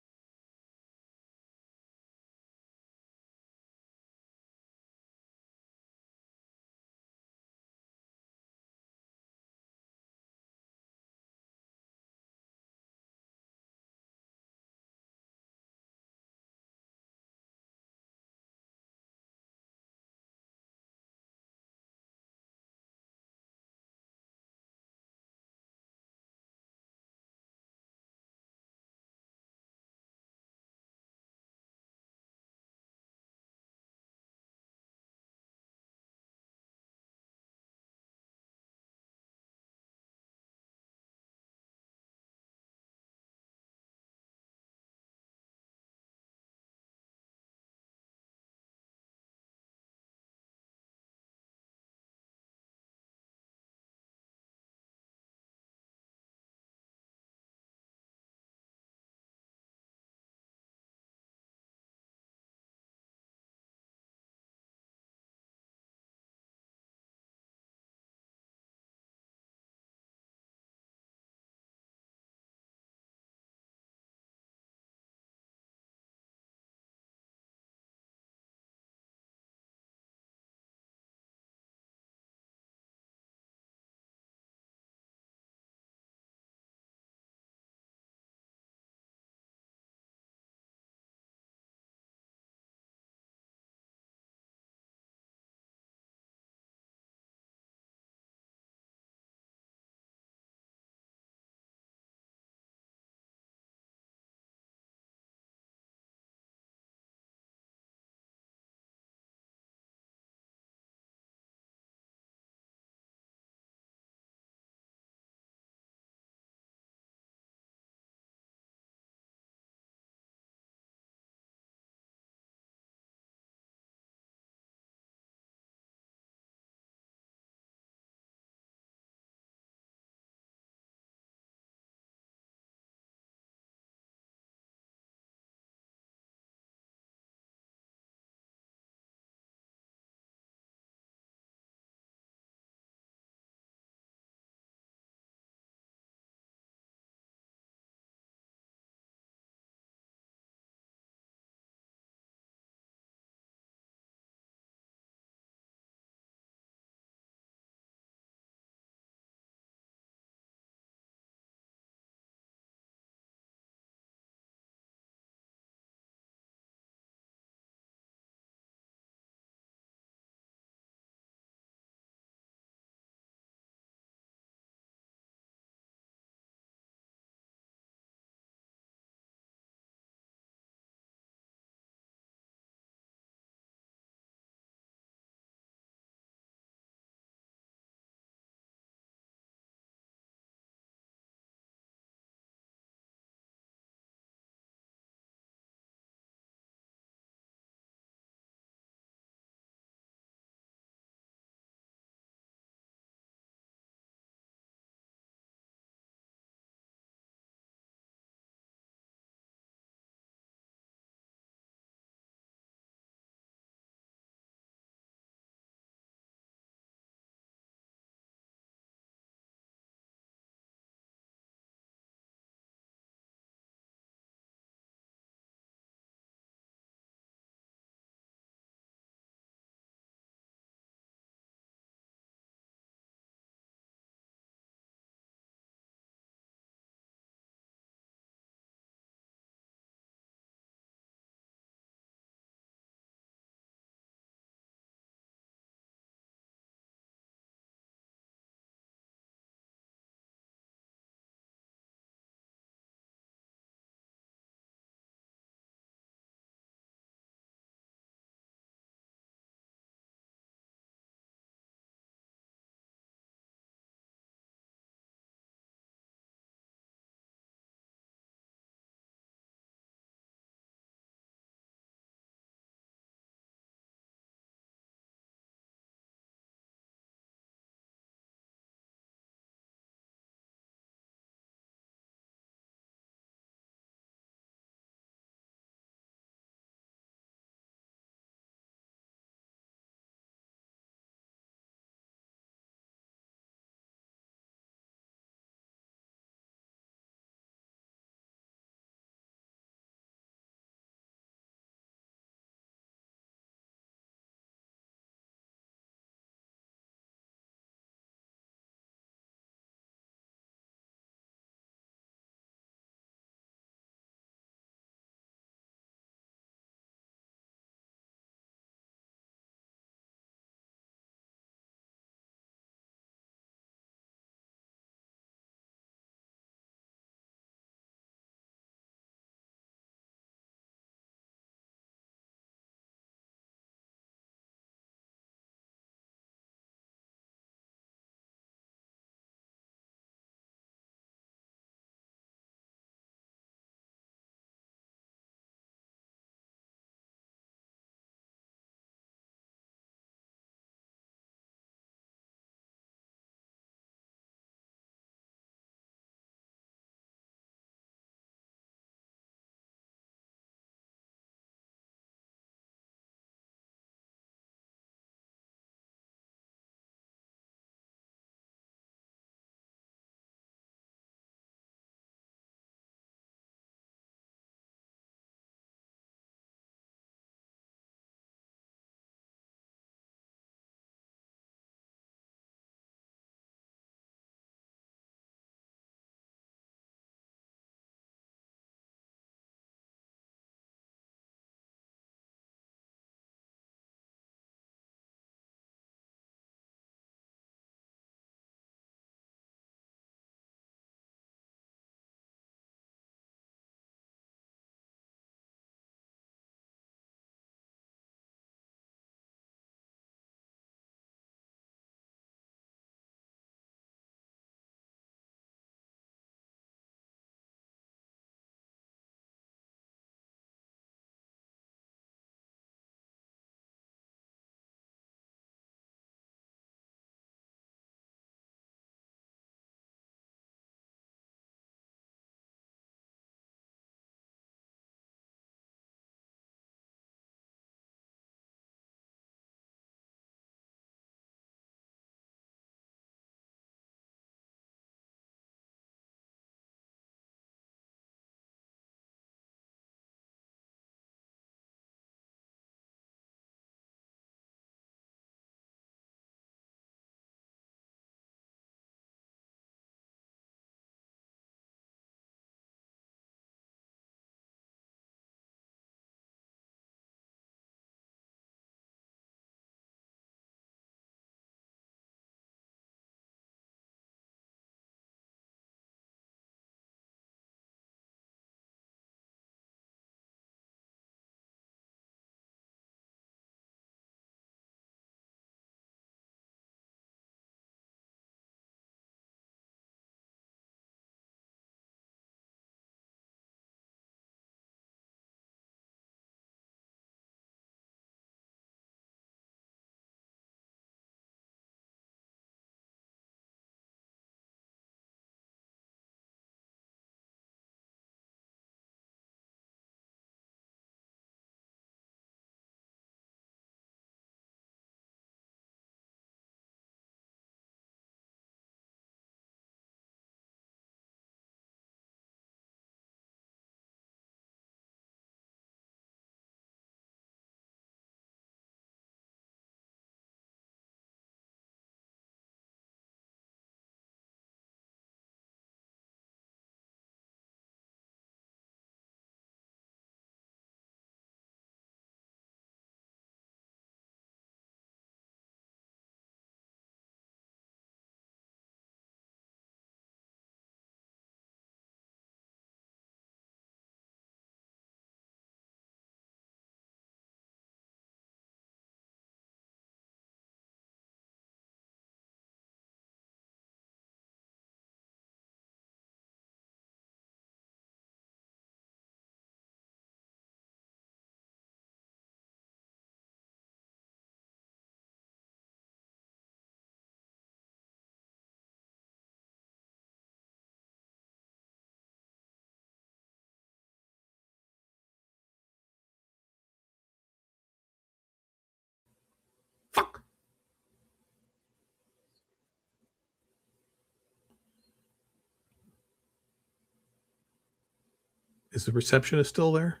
Is the receptionist still there?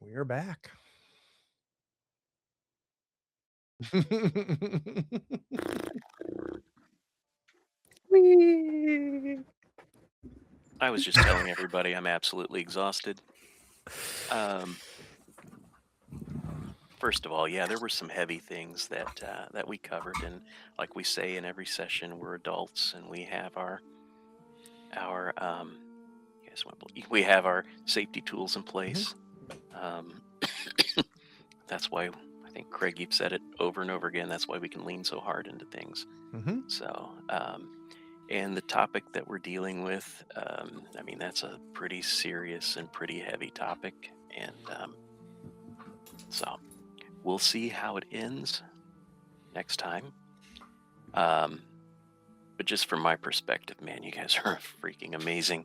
we are back. I was just telling everybody I'm absolutely exhausted. First of all, yeah, there were some heavy things that we covered, and like we say in every session, we're adults and we have our you guys want to believe, we have our safety tools in place. That's why I think Craig, you've said it over and over again. That's why we can lean so hard into things. So, and the topic that we're dealing with, I mean, that's a pretty serious and pretty heavy topic, and so we'll see how it ends next time. But just from my perspective, man, you guys are freaking amazing.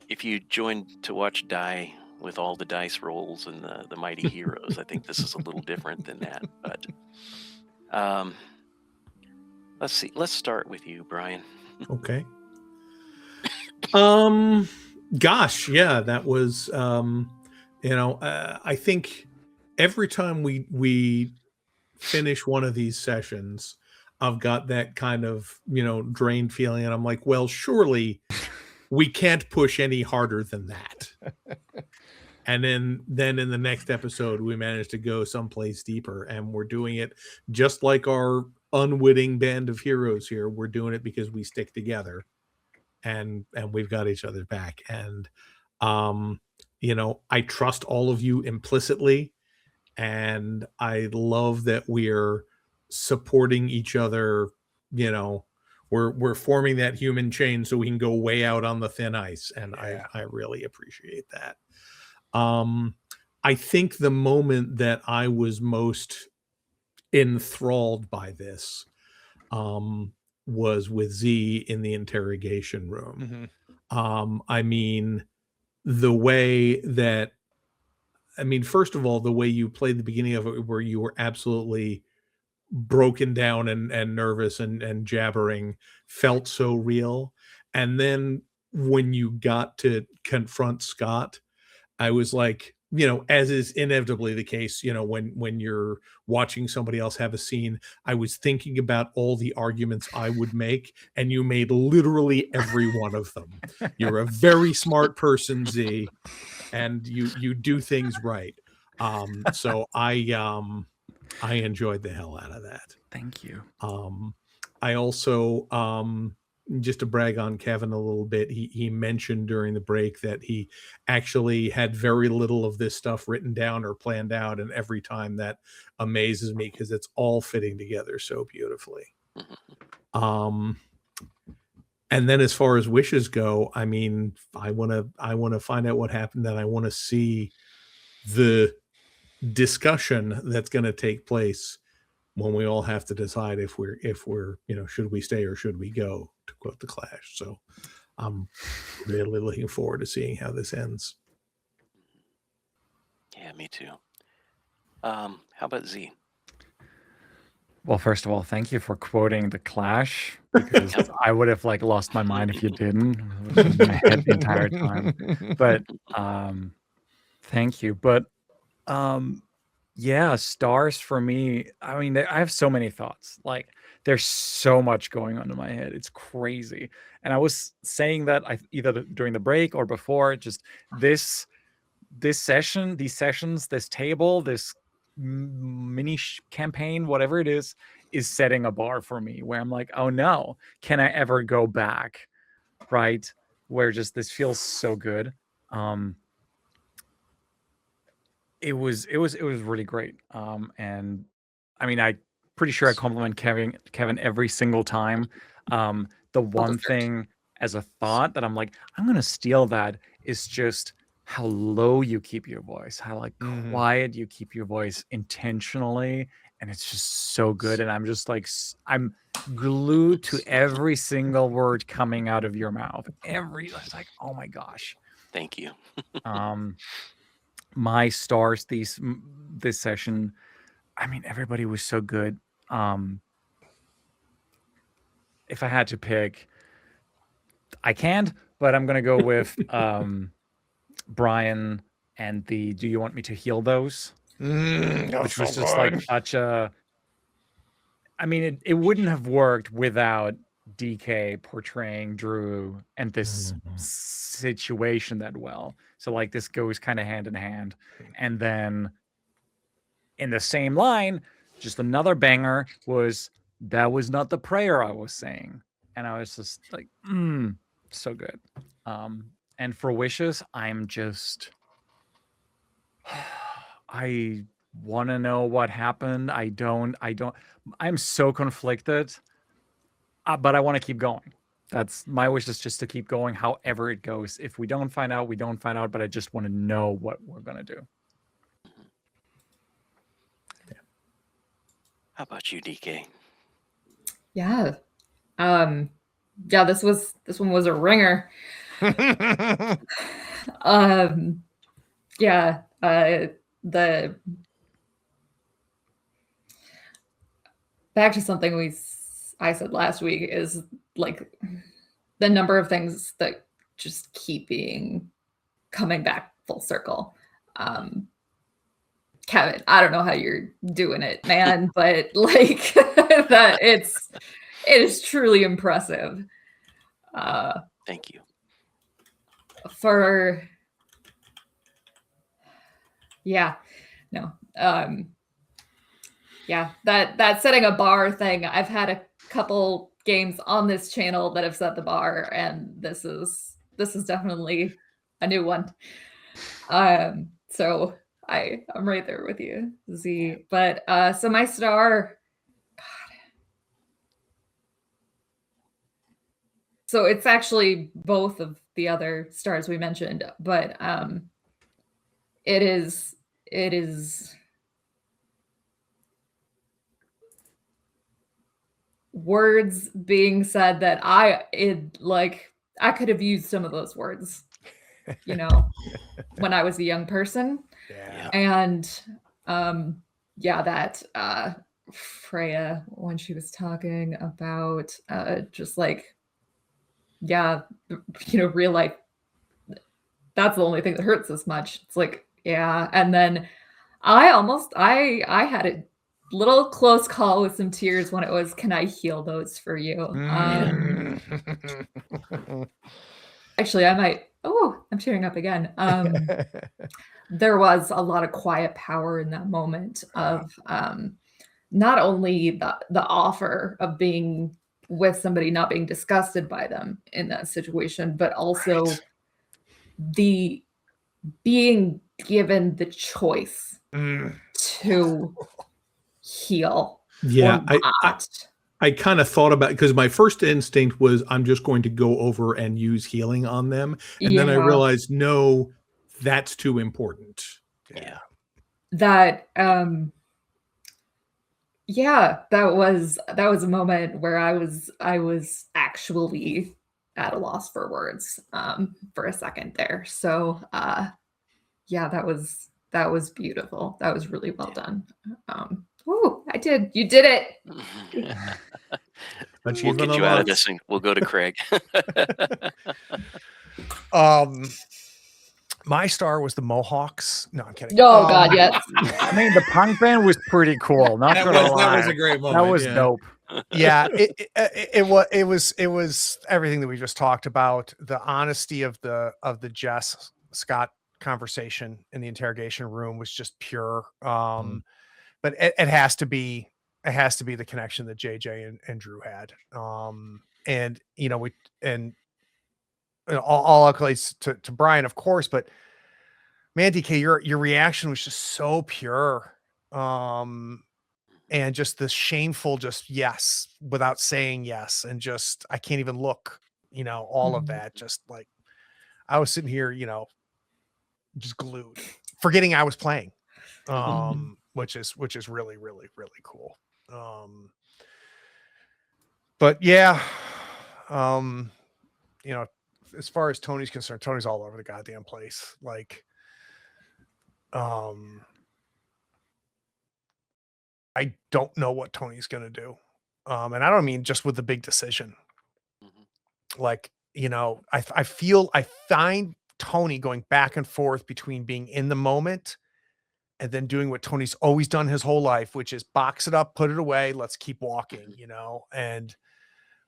If you joined to watch Die with all the dice rolls and the mighty heroes, I think this is a little different than that. But let's see. Let's start with you, Brian. Okay. Gosh, yeah, that was I think every time we finish one of these sessions, I've got that kind of, drained feeling, and I'm like, well, surely we can't push any harder than that. And then in the next episode, we managed to go someplace deeper, and we're doing it just like our unwitting band of heroes here. We're doing it because we stick together, and we've got each other's back. And I trust all of you implicitly, and I love that we're supporting each other. We're forming that human chain so we can go way out on the thin ice, and Yeah. I really appreciate that. I think the moment that I was most enthralled by this was with Z in the interrogation room. I mean, the way that, first of all, the way you played the beginning of it, where you were absolutely broken down and nervous and jabbering, felt so real. And then when you got to confront Scott, I was like, as is inevitably the case, when you're watching somebody else have a scene, I was thinking about all the arguments I would make, and you made literally every one of them. You're a very smart person, Z, and you do things right. So I enjoyed the hell out of that. Thank you. I also, just to brag on Kevin a little bit, he mentioned during the break that he actually had very little of this stuff written down or planned out, and every time that amazes me because it's all fitting together so beautifully. And then as far as wishes go, I want to find out what happened, and I want to see the discussion that's going to take place when we all have to decide if we're should we stay or should we go, to quote The Clash. So I'm really looking forward to seeing how this ends. Yeah, me too. How about Z? Well, first of all, thank you for quoting The Clash, because I would have lost my mind if you didn't. It was in my head the entire time. But thank you. But yeah, stars for me. I have so many thoughts. There's so much going on in my head. It's crazy. And I was saying that either during the break or before, just this session, these sessions, this table, this mini campaign, whatever it is setting a bar for me where I'm like, oh no, can I ever go back? Right? Where just this feels so good. It was really great. And I'm pretty sure I compliment Kevin every single time. The one thing as a thought that I'm like, I'm gonna steal that is just how low you keep your voice, how quiet you keep your voice intentionally, and it's just so good. And I'm just I'm glued to every single word coming out of your mouth. It's like, oh my gosh. Thank you. My stars this session, everybody was so good. If I had to pick, I can't, but I'm gonna go with Brian and the "Do you want me to heal those?" Which was just like such a. I mean, it wouldn't have worked without DK portraying Drew and this situation that well. So like this goes kind of hand in hand, and then in the same line, just another banger was "That was not the prayer I was saying," and I was just like, so good. And for wishes, I'm just, I want to know what happened. I don't. I'm so conflicted, but I want to keep going. That's my wish, is just to keep going, however it goes. If we don't find out, we don't find out. But I just want to know what we're gonna do. How about you, DK? Yeah. Yeah, this one was a ringer. Yeah, the back to something I said last week is like the number of things that just keep coming back full circle. Kevin, I don't know how you're doing it, man, but like that it is truly impressive. Thank you. Yeah, that setting a bar thing, I've had a couple games on this channel that have set the bar, and this is definitely a new one. So I'm right there with you, Z. But so my star, God. So it's actually both of the other stars we mentioned, but it is words being said that I could have used some of those words, when I was a young person. Yeah. And that Freya, when she was talking about just like, real life, that's the only thing that hurts this much. It's like, yeah. And then I had a little close call with some tears when it was, "Can I heal those for you?" Actually, I might. Oh, I'm tearing up again. There was a lot of quiet power in that moment of not only the offer of being with somebody, not being disgusted by them in that situation, but also the being given the choice to heal. Yeah, I kind of thought about, because my first instinct was I'm just going to go over and use healing on them, and then I realized, no, that's too important. Yeah. That that was a moment where I was actually at a loss for words for a second there. So that was beautiful. That was really well done. You did it. We'll get you out of this and we'll go to Craig. My star was the Mohawks. No, I'm kidding. Oh God, yes. I mean, the punk band was pretty cool. Not gonna lie. That was a great moment. That was dope. Yeah, it was everything that we just talked about. The honesty of the Jess Scott conversation in the interrogation room was just pure. But it has to be the connection that JJ and Drew had. And all accolades to Brian, of course, but man, DK, your reaction was just so pure. And just the shameful, just yes, without saying yes. And just, I can't even look, all of that. Just like, I was sitting here, just glued, forgetting I was playing, which is really, really, really cool. But yeah, as far as Tony's concerned, Tony's all over the goddamn place. Like, I don't know what Tony's going to do. And I don't mean just with the big decision. Like, I find Tony going back and forth between being in the moment and then doing what Tony's always done his whole life, which is box it up, put it away, let's keep walking, you know. And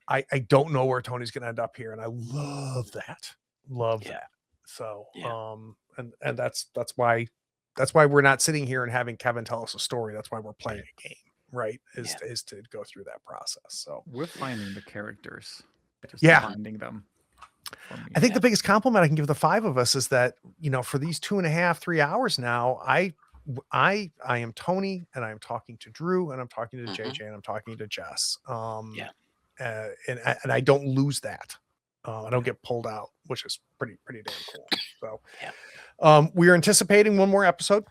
I don't know where Tony's going to end up here, and I love that. Love that. So, and that's why we're not sitting here and having Kevin tell us a story. That's why we're playing a game, right? Is to go through that process. So we're finding the characters, just finding them. I think the biggest compliment I can give the five of us is that, you know, for these 2.5, 3 hours now, I am Tony, and I'm talking to Drew, and I'm talking to JJ, and I'm talking to Jess. And I don't lose that. I don't get pulled out, which is pretty damn cool. So, we are anticipating one more episode,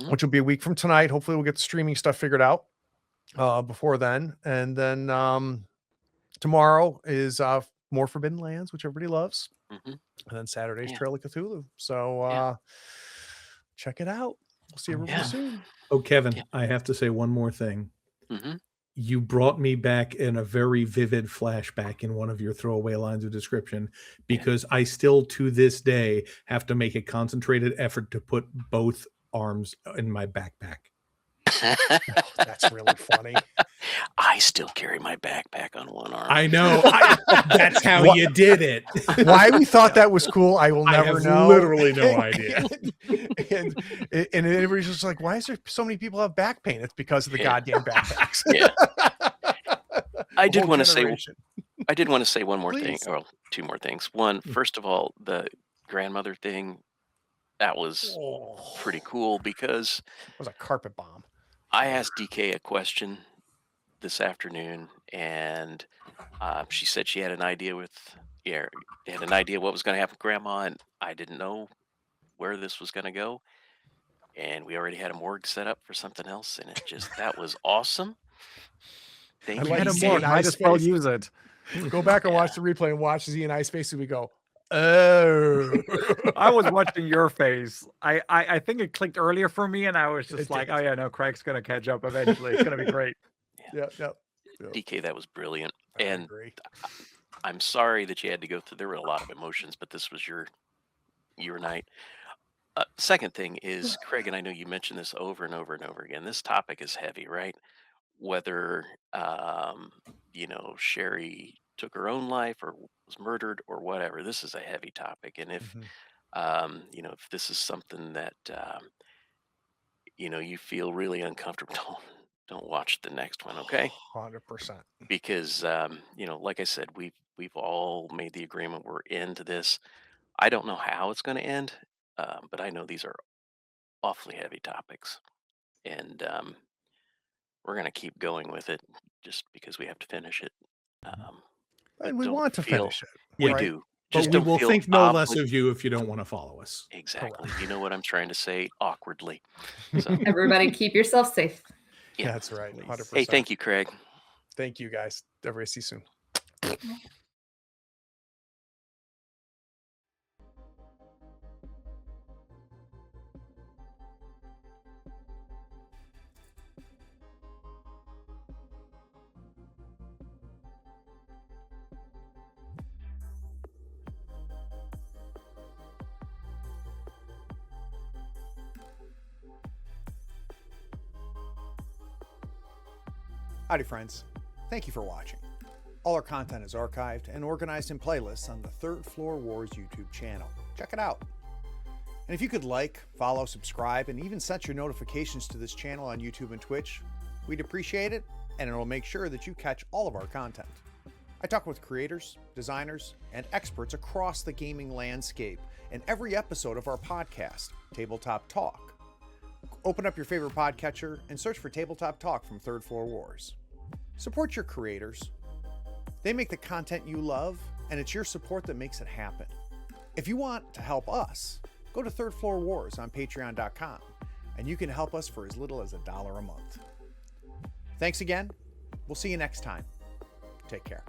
which will be a week from tonight. Hopefully, we'll get the streaming stuff figured out before then, and then tomorrow is more Forbidden Lands, which everybody loves, and then Saturday's Trail of Cthulhu. So, check it out. We'll see everybody soon. Oh, Kevin, I have to say one more thing. You brought me back in a very vivid flashback in one of your throwaway lines of description, because I still to this day have to make a concentrated effort to put both arms in my backpack. That's really funny. I still carry my backpack on one arm. I know. That's how you did it. Why we thought that was cool, I will never know. Literally no idea. and everybody's just like, why is there so many people have back pain? It's because of the goddamn backpacks. I did want to say one more thing, or two more things. One, first of all, the grandmother thing, that was pretty cool, because it was a carpet bomb. I asked DK a question this afternoon, and she said she had an idea what was going to happen with Grandma, and I didn't know where this was going to go. And we already had a morgue set up for something else, and that was awesome. Thank you. Had a morgue. Might as well use it. Go back and watch the replay and watch Z and I space, and we go, oh. I was watching your face. I think it clicked earlier for me, and I was just like, oh yeah, no, Craig's gonna catch up eventually. It's gonna be great. Yeah. DK, that was brilliant. I and agree. I'm sorry that you had to go through. There were a lot of emotions, but this was your night. Second thing is, Craig, and I know you mentioned this over and over and over again. This topic is heavy, right? Whether Sherry took her own life or was murdered or whatever, this is a heavy topic. And if if this is something that you feel really uncomfortable, don't watch the next one, okay? 100%. Because like I said, we've all made the agreement we're into this. I don't know how it's going to end, but I know these are awfully heavy topics, and we're going to keep going with it just because we have to finish it. And we want to finish it. We right? do. But Just we don't will feel think no less of you if you don't want to follow us. Exactly. You know what I'm trying to say awkwardly. So, Everybody keep yourself safe. Yeah, that's right. 100%. hey, thank you, Craig. Thank you, guys. Everybody see you soon. Howdy, friends. Thank you for watching. All our content is archived and organized in playlists on the Third Floor Wars YouTube channel. Check it out. And if you could like, follow, subscribe, and even set your notifications to this channel on YouTube and Twitch, we'd appreciate it, and it'll make sure that you catch all of our content. I talk with creators, designers, and experts across the gaming landscape in every episode of our podcast, Tabletop Talk. Open up your favorite podcatcher and search for Tabletop Talk from Third Floor Wars. Support your creators. They make the content you love, and it's your support that makes it happen. If you want to help us, go to Third Floor Wars on patreon.com, and you can help us for as little as $1 a month. Thanks again. We'll see you next time. Take care.